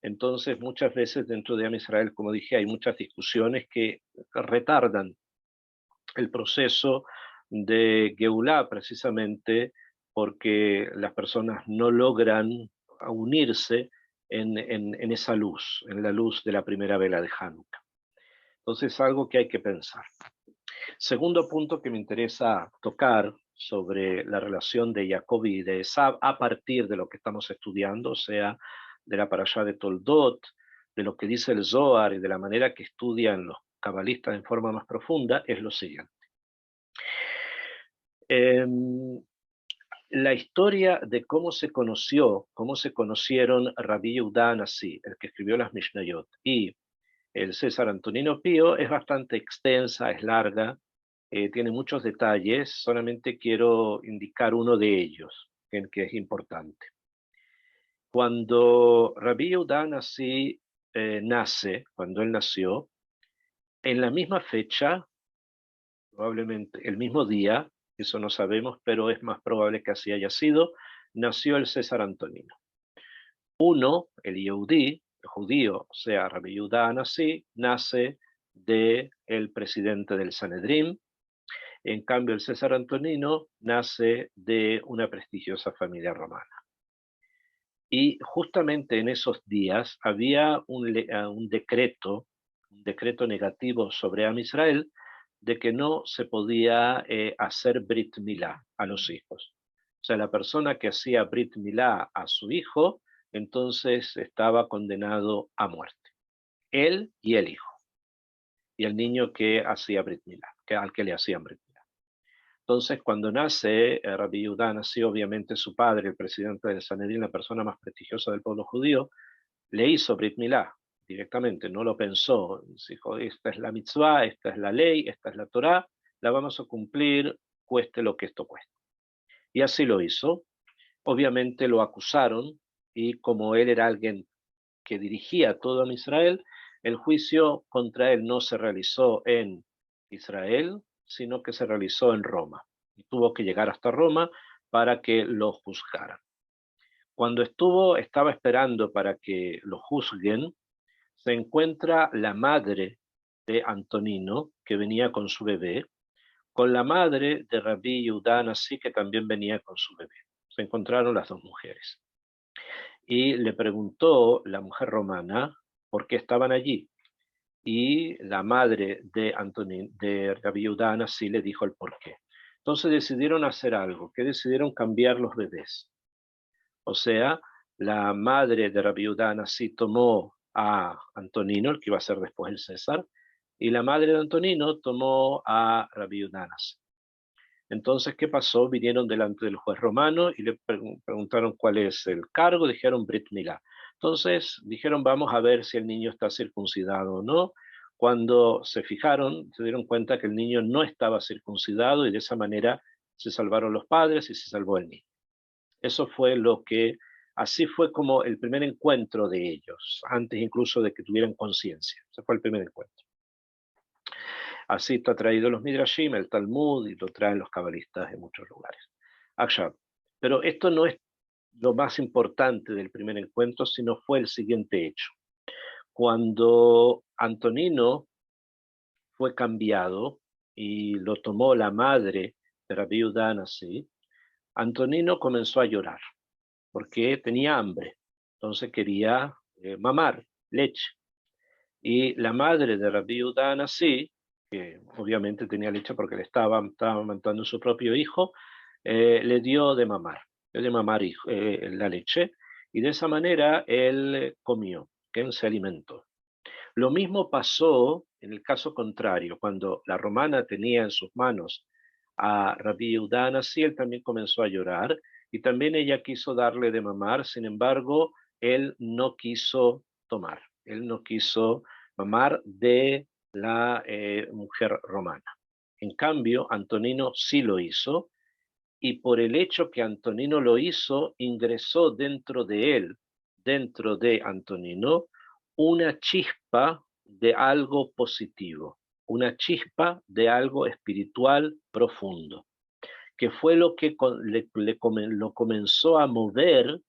entonces muchas veces dentro de Israel, como dije, hay muchas discusiones que retardan el proceso de Geulah precisamente porque las personas no logran unirse en esa luz, en la luz de la primera vela de Hanukkah. Entonces es algo que hay que pensar. Segundo punto que me interesa tocar sobre la relación de Jacob y de Esav a partir de lo que estamos estudiando, o sea, de la parashá de Toldot, de lo que dice el Zohar y de la manera que estudian los cabalistas en forma más profunda, es lo siguiente. La historia de cómo se conocieron Rabbi Yehuda Anasi, el que escribió las Mishnayot, y el César Antonino Pío es bastante extensa, es larga, tiene muchos detalles, solamente quiero indicar uno de ellos, que es importante. Cuando Rabbi Yehuda Anasi nace, cuando él nació, en la misma fecha, probablemente el mismo día, eso no sabemos, pero es más probable que así haya sido, nació el César Antonino. Uno, el Yehudí, el judío, o sea, Rabbi Yehuda Anasi, nace del presidente del Sanedrín. En cambio, el César Antonino nace de una prestigiosa familia romana. Y justamente en esos días había un decreto negativo sobre Am Israel, de que no se podía hacer Brit Milá a los hijos. O sea, la persona que hacía Brit Milá a su hijo, entonces estaba condenado a muerte. Él y el hijo. Y el niño que hacía Brit Milá, al que le hacían Brit Milá. Entonces, cuando nace Rabbi Yehuda, nació obviamente su padre, el presidente del Sanedrín, la persona más prestigiosa del pueblo judío, le hizo Brit Milá directamente, no lo pensó. Dijo, esta es la mitzvah, esta es la ley, esta es la Torá, la vamos a cumplir, cueste lo que esto cueste. Y así lo hizo. Obviamente lo acusaron y como él era alguien que dirigía todo a Israel, el juicio contra él no se realizó en Israel, sino que se realizó en Roma. Y tuvo que llegar hasta Roma para que lo juzgaran. Cuando estaba esperando para que lo juzguen, se encuentra la madre de Antonino, que venía con su bebé, con la madre de Rabbi Yehuda Anasi, que también venía con su bebé. Se encontraron las dos mujeres. Y le preguntó la mujer romana por qué estaban allí. Y la madre de Rabbi Yehuda Anasi le dijo el porqué. Entonces decidieron hacer algo, que decidieron cambiar los bebés. O sea, la madre de Rabbi Yehuda Anasi tomó a Antonino, el que iba a ser después el César, y la madre de Antonino tomó a Rabbi Udanas. Entonces, ¿qué pasó? Vinieron delante del juez romano y le preguntaron cuál es el cargo, dijeron Brit Milá. Entonces dijeron, vamos a ver si el niño está circuncidado o no. Cuando se fijaron, se dieron cuenta que el niño no estaba circuncidado y de esa manera se salvaron los padres y se salvó el niño. Eso fue así fue como el primer encuentro de ellos, antes incluso de que tuvieran conciencia. Ese fue el primer encuentro. Así está traído los Midrashim, el Talmud, y lo traen los cabalistas en muchos lugares. Akshav. Pero esto no es lo más importante del primer encuentro, sino fue el siguiente hecho. Cuando Antonino fue cambiado y lo tomó la madre de Rabbi Udanasi, Antonino comenzó a llorar porque tenía hambre, entonces quería mamar leche. Y la madre de Rabbi Udanasi, que obviamente tenía leche porque le estaba amamantando su propio hijo, le dio de mamar la leche, y de esa manera él comió, que él se alimentó. Lo mismo pasó en el caso contrario, cuando la romana tenía en sus manos a Rabbi Yehuda Hanasi, él también comenzó a llorar, y también ella quiso darle de mamar, sin embargo, él no quiso tomar, él no quiso mamar de la mujer romana. En cambio, Antonino sí lo hizo, y por el hecho que Antonino lo hizo, ingresó dentro de él, dentro de Antonino, una chispa de algo positivo, una chispa de algo espiritual profundo, que fue lo que lo comenzó a mover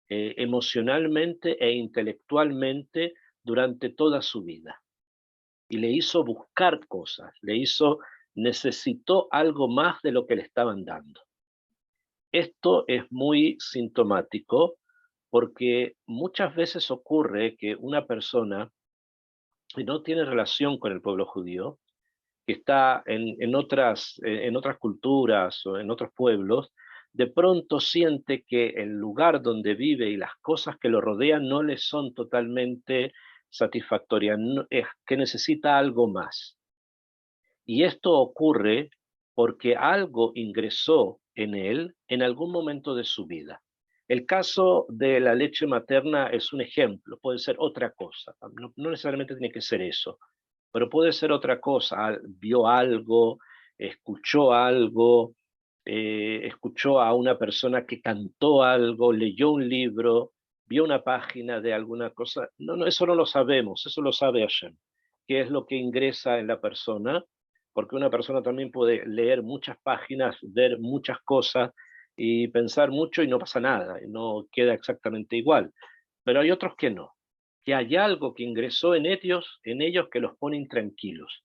emocionalmente e intelectualmente durante toda su vida. Y le hizo buscar cosas, necesitó algo más de lo que le estaban dando. Esto es muy sintomático porque muchas veces ocurre que una persona que no tiene relación con el pueblo judío, que está en otras culturas o en otros pueblos, de pronto siente que el lugar donde vive y las cosas que lo rodean no le son totalmente satisfactorias, es que necesita algo más. Y esto ocurre porque algo ingresó en él en algún momento de su vida. El caso de la leche materna es un ejemplo, puede ser otra cosa, no necesariamente tiene que ser eso, pero puede ser otra cosa. Vio algo, escuchó algo, escuchó a una persona que cantó algo, leyó un libro, vio una página de alguna cosa. No, eso no lo sabemos, eso lo sabe Hashem, qué es lo que ingresa en la persona, porque una persona también puede leer muchas páginas, ver muchas cosas y pensar mucho y no pasa nada, y no queda exactamente igual. Pero hay otros que no, que hay algo que ingresó en ellos que los pone intranquilos,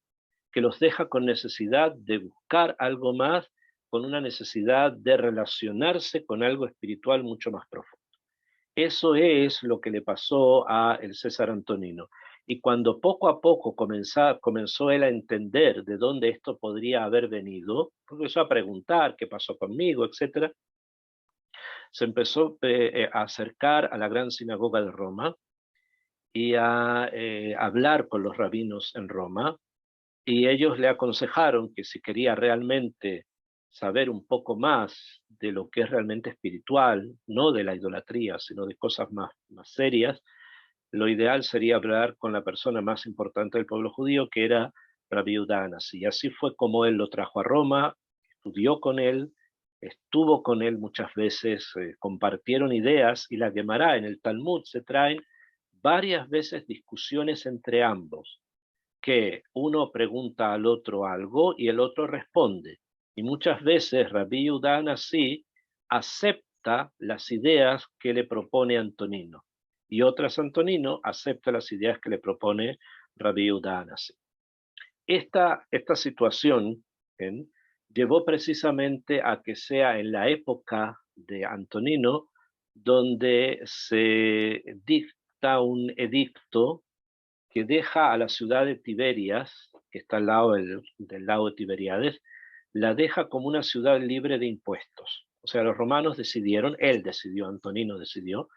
que los deja con necesidad de buscar algo más, con una necesidad de relacionarse con algo espiritual mucho más profundo. Eso es lo que le pasó a el César Antonino. Y cuando poco a poco comenzó él a entender de dónde esto podría haber venido, comenzó a preguntar qué pasó conmigo, etc., se empezó a acercar a la gran sinagoga de Roma y a hablar con los rabinos en Roma, y ellos le aconsejaron que si quería realmente saber un poco más de lo que es realmente espiritual, no de la idolatría, sino de cosas más serias, lo ideal sería hablar con la persona más importante del pueblo judío, que era Rabbi Yehuda Hanasi. Y así fue como él lo trajo a Roma, estudió con él, estuvo con él muchas veces, compartieron ideas, y la Gemara en el Talmud se traen varias veces discusiones entre ambos, que uno pregunta al otro algo y el otro responde. Y muchas veces Rabbi Yehuda Hanasi acepta las ideas que le propone Antonino, y otras Antonino acepta las ideas que le propone Rabbi Yehuda Hanasi. Esta situación llevó precisamente a que sea en la época de Antonino donde se dicta un edicto que deja a la ciudad de Tiberias, que está al lado del lago de Tiberíades, la deja como una ciudad libre de impuestos. O sea, los romanos decidieron, él decidió, Antonino decidió,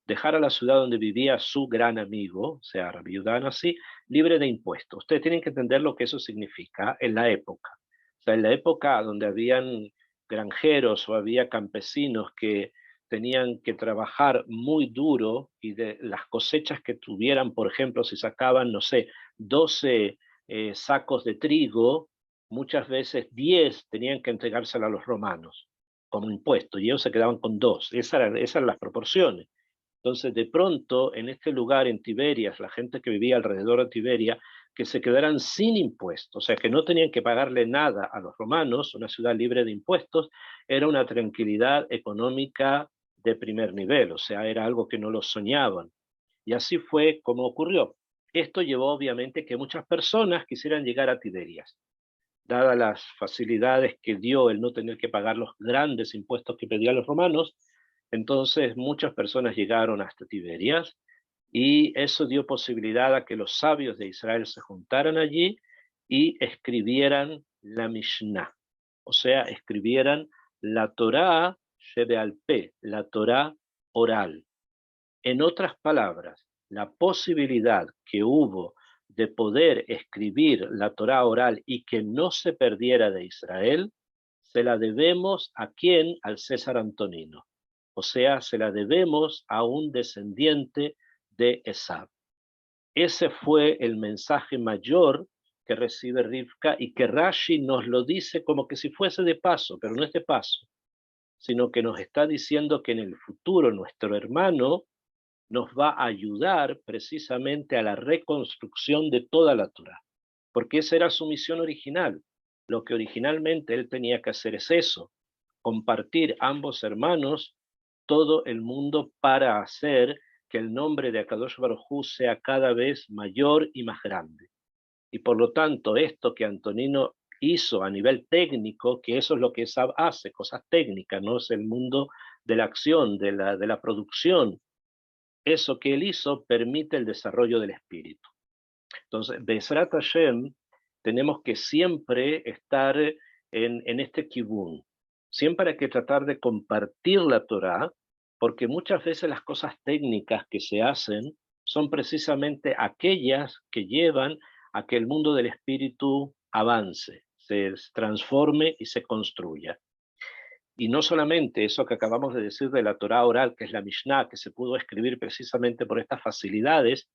dejar a la ciudad donde vivía su gran amigo, o sea, Rabbi Yehuda Hanasí, libre de impuestos. Ustedes tienen que entender lo que eso significa en la época. O sea, en la época donde habían granjeros o había campesinos que tenían que trabajar muy duro y de las cosechas que tuvieran, por ejemplo, si sacaban, no sé, 12 sacos de trigo, muchas veces 10 tenían que entregársela a los romanos como impuesto y ellos se quedaban con 2. Esas eran las proporciones. Entonces, de pronto, en este lugar, en Tiberias, la gente que vivía alrededor de Tiberia, que se quedaran sin impuestos, o sea, que no tenían que pagarle nada a los romanos, una ciudad libre de impuestos, era una tranquilidad económica de primer nivel, o sea, era algo que no lo soñaban. Y así fue como ocurrió. Esto llevó obviamente que muchas personas quisieran llegar a Tiberias. Dadas las facilidades que dio el no tener que pagar los grandes impuestos que pedían los romanos, entonces muchas personas llegaron hasta Tiberias y eso dio posibilidad a que los sabios de Israel se juntaran allí y escribieran la Mishnah, o sea, escribieran la Torá Shebe'al Peh, la Torá oral. En otras palabras, la posibilidad que hubo de poder escribir la Torá oral y que no se perdiera de Israel, se la debemos a quién, al César Antonino. O sea, se la debemos a un descendiente de Esab. Ese fue el mensaje mayor que recibe Rivka y que Rashi nos lo dice como que si fuese de paso, pero no es de paso, sino que nos está diciendo que en el futuro nuestro hermano nos va a ayudar precisamente a la reconstrucción de toda la Torá, porque esa era su misión original. Lo que originalmente él tenía que hacer es eso, compartir ambos hermanos todo el mundo para hacer que el nombre de Akadosh Baruj Hu sea cada vez mayor y más grande. Y por lo tanto, esto que Antonino hizo a nivel técnico, que eso es lo que SAB hace, cosas técnicas, no es el mundo de la acción, de la producción, eso que él hizo permite el desarrollo del espíritu. Entonces, Bezrat Hashem, tenemos que siempre estar en este kibún. Siempre hay que tratar de compartir la Torá, porque muchas veces las cosas técnicas que se hacen son precisamente aquellas que llevan a que el mundo del espíritu avance, se transforme y se construya. Y no solamente eso que acabamos de decir de la Torá oral, que es la Mishnah, que se pudo escribir precisamente por estas facilidades,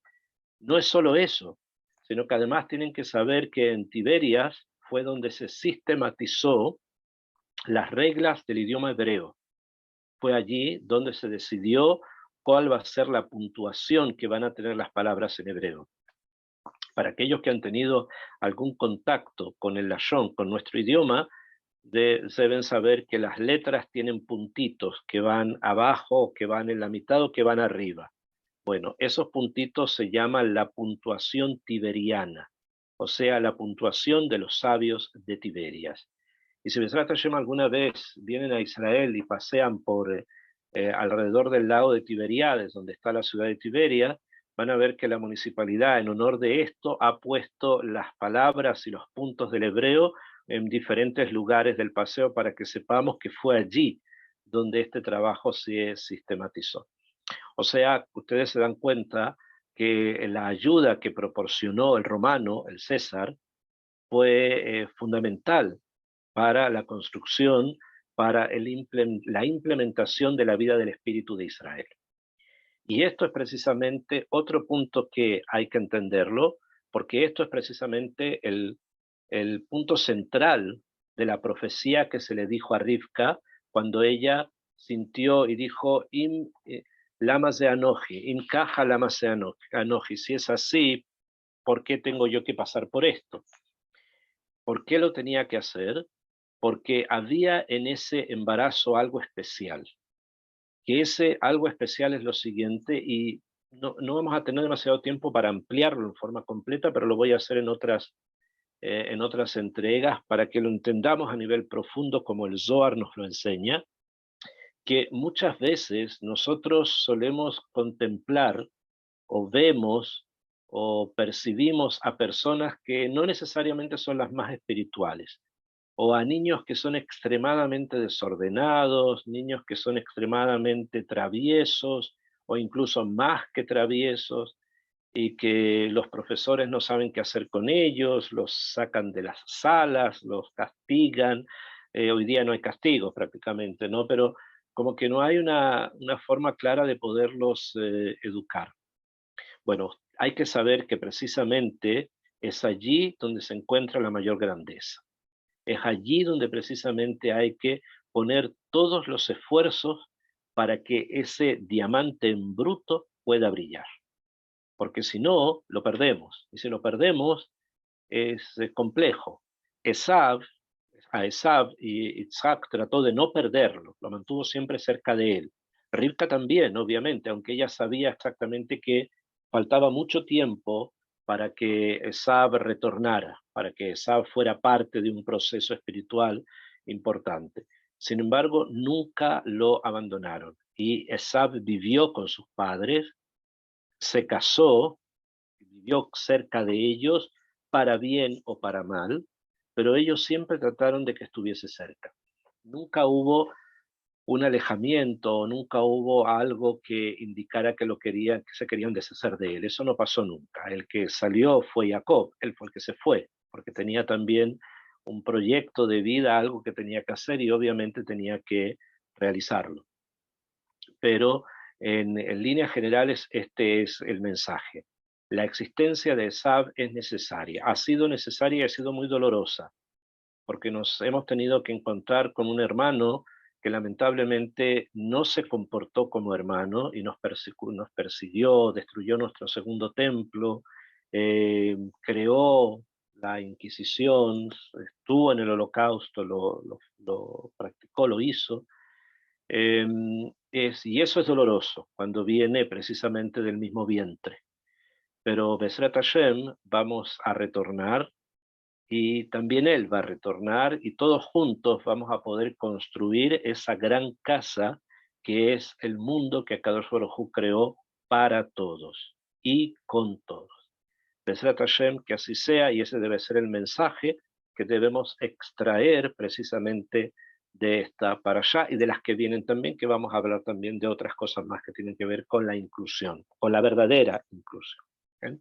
no es solo eso, sino que además tienen que saber que en Tiberias fue donde se sistematizó las reglas del idioma hebreo. Fue allí donde se decidió cuál va a ser la puntuación que van a tener las palabras en hebreo. Para aquellos que han tenido algún contacto con el lashon, con nuestro idioma, deben saber que las letras tienen puntitos que van abajo, que van en la mitad o que van arriba. Bueno, esos puntitos se llaman la puntuación tiberiana, o sea, la puntuación de los sabios de Tiberias. Y si Besrat Hashem alguna vez vienen a Israel y pasean por alrededor del lago de Tiberíades, donde está la ciudad de Tiberia, van a ver que la municipalidad, en honor de esto, ha puesto las palabras y los puntos del hebreo en diferentes lugares del paseo para que sepamos que fue allí donde este trabajo se sistematizó. O sea, ustedes se dan cuenta que la ayuda que proporcionó el romano, el César, fue fundamental para la construcción, para la implementación de la vida del Espíritu de Israel. Y esto es precisamente otro punto que hay que entenderlo, porque esto es precisamente el punto central de la profecía que se le dijo a Rivka cuando ella sintió y dijo, lama se anoji, caja lama se anoji, si es así, ¿por qué tengo yo que pasar por esto? ¿Por qué lo tenía que hacer? Porque había en ese embarazo algo especial, que ese algo especial es lo siguiente, y no vamos a tener demasiado tiempo para ampliarlo en forma completa, pero lo voy a hacer en otras entregas para que lo entendamos a nivel profundo como el Zohar nos lo enseña, que muchas veces nosotros solemos contemplar o vemos o percibimos a personas que no necesariamente son las más espirituales, o a niños que son extremadamente desordenados, niños que son extremadamente traviesos, o incluso más que traviesos, y que los profesores no saben qué hacer con ellos, los sacan de las salas, los castigan. Hoy día no hay castigos prácticamente, ¿no? Pero como que no hay una forma clara de poderlos educar. Bueno, hay que saber que precisamente es allí donde se encuentra la mayor grandeza. Es allí donde precisamente hay que poner todos los esfuerzos para que ese diamante en bruto pueda brillar. Porque si no, lo perdemos. Y si lo perdemos, es complejo. Esav, a Esav y Isaac trató de no perderlo, lo mantuvo siempre cerca de él. Rivka también, obviamente, aunque ella sabía exactamente que faltaba mucho tiempo para que Esav retornara, para que Esav fuera parte de un proceso espiritual importante. Sin embargo, nunca lo abandonaron. Y Esav vivió con sus padres, se casó, vivió cerca de ellos, para bien o para mal, pero ellos siempre trataron de que estuviese cerca. Nunca hubo un alejamiento, nunca hubo algo que indicara que lo querían, que se querían deshacer de él. Eso no pasó nunca. El que salió fue Jacob, él fue el que se fue, porque tenía también un proyecto de vida, algo que tenía que hacer y obviamente tenía que realizarlo. Pero en líneas generales este es el mensaje. La existencia de Esav es necesaria, ha sido necesaria y ha sido muy dolorosa, porque nos hemos tenido que encontrar con un hermano que lamentablemente no se comportó como hermano y nos persiguió, destruyó nuestro segundo templo, creó la Inquisición, estuvo en el Holocausto, lo practicó, lo hizo. Y eso es doloroso cuando viene precisamente del mismo vientre. Pero Besrat Hashem vamos a retornar y también Él va a retornar y todos juntos vamos a poder construir esa gran casa que es el mundo que Akadosh Baruj Hu creó para todos y con todos. Besrat Hashem, que así sea, y ese debe ser el mensaje que debemos extraer precisamente de esta parashá y de las que vienen también, que vamos a hablar también de otras cosas más que tienen que ver con la inclusión, con la verdadera inclusión. ¿Okay?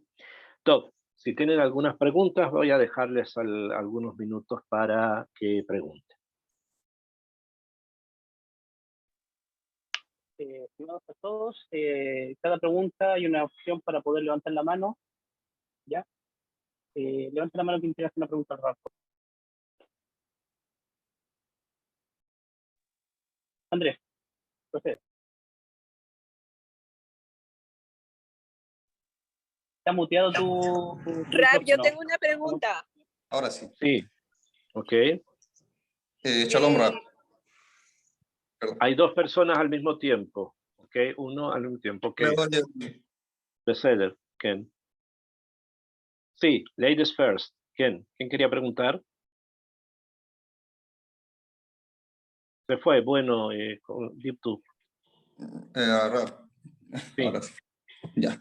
Entonces, si tienen algunas preguntas, voy a dejarles algunos minutos para que pregunten. Estimados a todos, cada pregunta hay una opción para poder levantar la mano. ¿Ya? Levanta la mano quien quiera hacer una pregunta rápida. Andrés, procede. Está muteado tu Rab, yo micrófono. tengo una pregunta. Ahora sí. Sí, ok. Shalom Rab. Hay dos personas al mismo tiempo, ok. Uno al mismo tiempo, ok. Beseder, Ken. Sí, ladies first. Ken, ¿quién quería preguntar? Se fue, bueno, con YouTube. Rab. Sí. Ahora sí. Ya.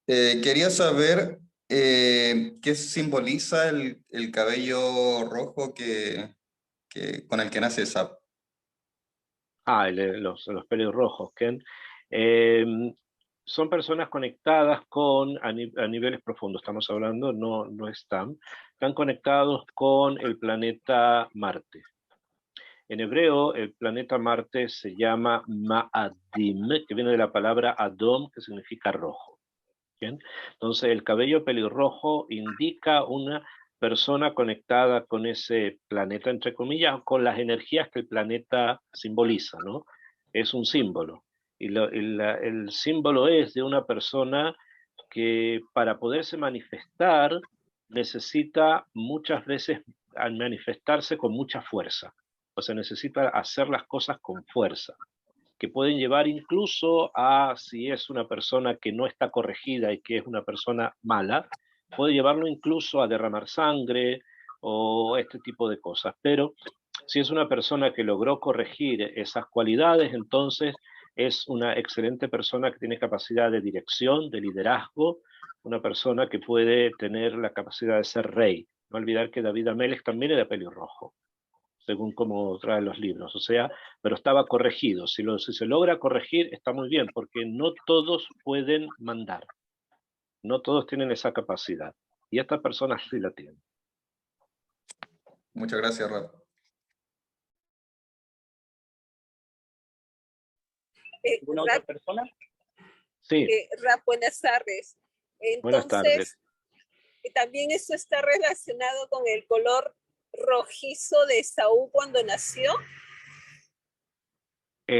Quería saber qué simboliza el cabello rojo con el que nace Esab. Los pelos rojos, Ken. Son personas conectadas a niveles profundos, estamos hablando, no están conectados con el planeta Marte. En hebreo, el planeta Marte se llama Ma'adim, que viene de la palabra Adom, que significa rojo. ¿Bien? Entonces, el cabello pelirrojo indica una persona conectada con ese planeta, entre comillas, con las energías que el planeta simboliza, ¿no? Es un símbolo. El símbolo es de una persona que para poderse manifestar necesita muchas veces manifestarse con mucha fuerza. O sea, necesita hacer las cosas con fuerza, que pueden llevar incluso a, si es una persona que no está corregida y que es una persona mala, puede llevarlo incluso a derramar sangre o este tipo de cosas. Pero si es una persona que logró corregir esas cualidades, entonces es una excelente persona que tiene capacidad de dirección, de liderazgo, una persona que puede tener la capacidad de ser rey. No olvidar que David Amelech también era pelirrojo. según como traen los libros, o sea, pero estaba corregido. Si se logra corregir, está muy bien, porque no todos pueden mandar, no todos tienen esa capacidad, y estas personas sí la tienen. Muchas gracias, Rab. ¿Alguna otra persona? Sí, Rab, buenas tardes. buenas tardes. Entonces, también esto está relacionado con el color rojizo de Esaú cuando nació.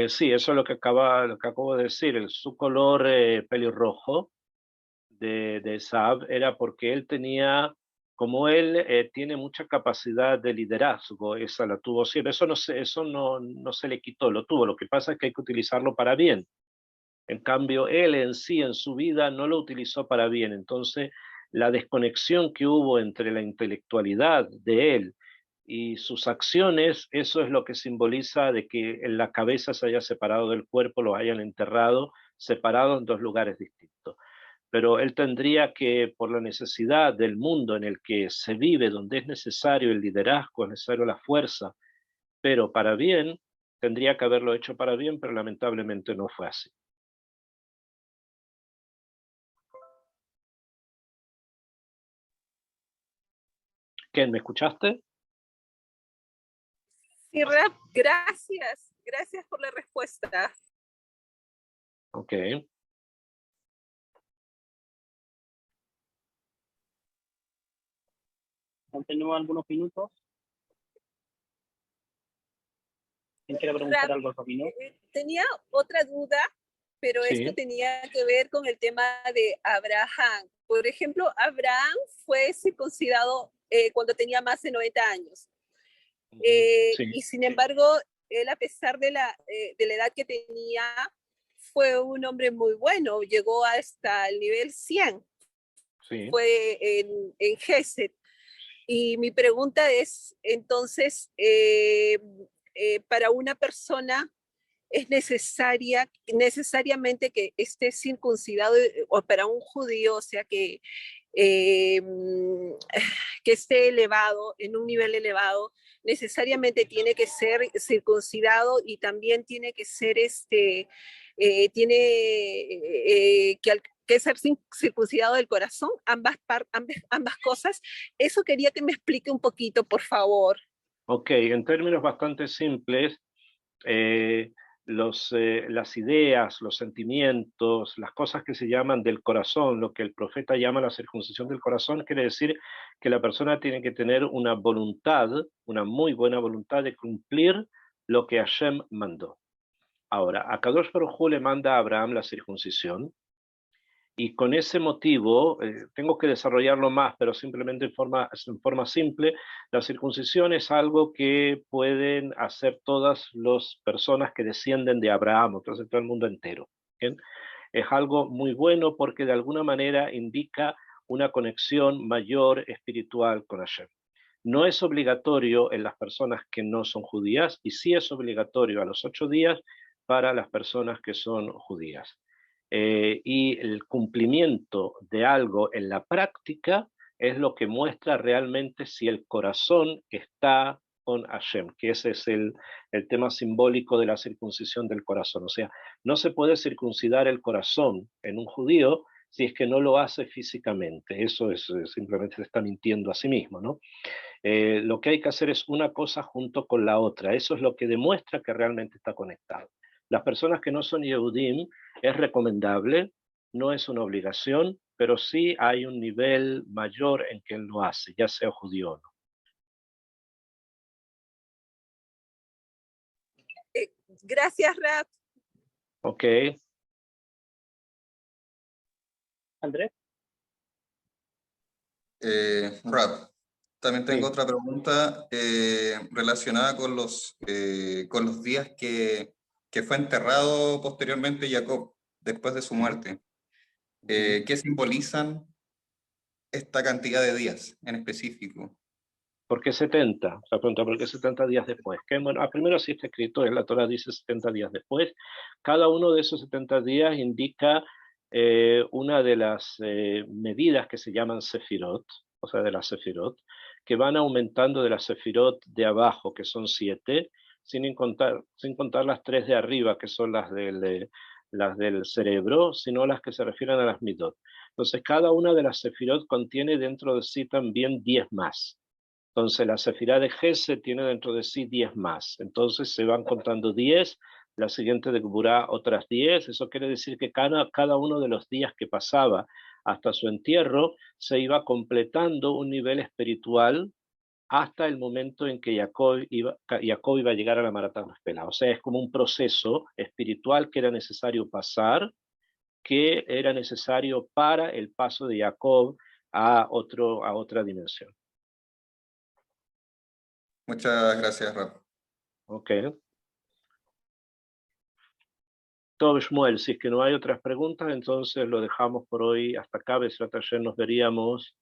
Sí, eso es lo que acabo de decir. Su color pelirrojo de Esab era porque él tenía, como él tiene mucha capacidad de liderazgo, esa la tuvo siempre. Eso no se le quitó, lo tuvo. Lo que pasa es que hay que utilizarlo para bien. En cambio, él en sí, en su vida, no lo utilizó para bien. Entonces, la desconexión que hubo entre la intelectualidad de él y sus acciones, eso es lo que simboliza de que en la cabeza se haya separado del cuerpo, lo hayan enterrado, separado en dos lugares distintos. Pero él tendría que, por la necesidad del mundo en el que se vive, donde es necesario el liderazgo, es necesario la fuerza, pero para bien, tendría que haberlo hecho para bien, pero lamentablemente no fue así. ¿Ken, me escuchaste? Sí, Rab, gracias. Gracias por la respuesta. Ok. Tenemos algunos minutos. ¿Quién quiere preguntar algo, Rabino? Tenía otra duda, pero Sí. esto tenía que ver con el tema de Abraham. Por ejemplo, Abraham fue circuncidado cuando tenía más de 90 años. Sí. Y sin embargo, él, a pesar de la edad que tenía, fue un hombre muy bueno, llegó hasta el nivel 100. Sí. Fue en Gesed. Y mi pregunta es, entonces, para una persona es necesariamente que esté circuncidado, o para un judío, o sea, que esté elevado, en un nivel elevado, necesariamente tiene que ser circuncidado y también tiene que ser que ser circuncidado del corazón, ambas cosas. Eso quería que me explique un poquito, por favor. Ok, en términos bastante simples, las ideas, los sentimientos, las cosas que se llaman del corazón, lo que el profeta llama la circuncisión del corazón, quiere decir que la persona tiene que tener una voluntad, una muy buena voluntad de cumplir lo que Hashem mandó. Ahora, a Kadosh Baruj Hu le manda a Abraham la circuncisión, y con ese motivo, tengo que desarrollarlo más, pero simplemente en forma simple, la circuncisión es algo que pueden hacer todas las personas que descienden de Abraham, entonces todo el mundo entero. ¿Bien? Es algo muy bueno porque de alguna manera indica una conexión mayor espiritual con Hashem. No es obligatorio en las personas que no son judías y sí es obligatorio a los 8 días para las personas que son judías. Y el cumplimiento de algo en la práctica es lo que muestra realmente si el corazón está con Hashem, que ese es el tema simbólico de la circuncisión del corazón. O sea, no se puede circuncidar el corazón en un judío si es que no lo hace físicamente. Eso es simplemente se está mintiendo a sí mismo, ¿no? Lo que hay que hacer es una cosa junto con la otra. Eso es lo que demuestra que realmente está conectado. Las personas que no son Yehudim es recomendable, no es una obligación, pero sí hay un nivel mayor en que él lo hace, ya sea judío o no. Gracias, Rab. Ok. Andrés. Rab, también tengo Sí. otra pregunta relacionada con los días que fue enterrado posteriormente Jacob, después de su muerte. ¿Qué simbolizan esta cantidad de días en específico? ¿Por qué 70? Se pregunta, ¿por qué 70 días después? Que, bueno, primero sí está escrito, en la Torah dice 70 días después. Cada uno de esos 70 días indica una de las medidas que se llaman sefirot, o sea, de las sefirot, que van aumentando de la sefirot de abajo, que son 7, sin contar las 3 de arriba, que son las del cerebro, sino las que se refieren a las midot. Entonces, cada una de las sefirot contiene dentro de sí también 10 más. Entonces, la sefirá de Gesed tiene dentro de sí 10 más. Entonces, se van contando 10, la siguiente de Geburá otras 10. Eso quiere decir que cada uno de los días que pasaba hasta su entierro se iba completando un nivel espiritual hasta el momento en que Jacob iba a llegar a la Maratón Machpelah. O sea, es como un proceso espiritual que era necesario pasar, que era necesario para el paso de Jacob a otra dimensión. Muchas gracias, Rab. Ok. Todo Shmuel, si es que no hay otras preguntas, entonces lo dejamos por hoy hasta acá. Besrat Hashem, nos veríamos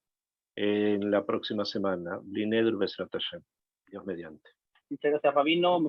en la próxima semana. Blinedr Besrat Hashem. Dios mediante. Muchas gracias, Rabino.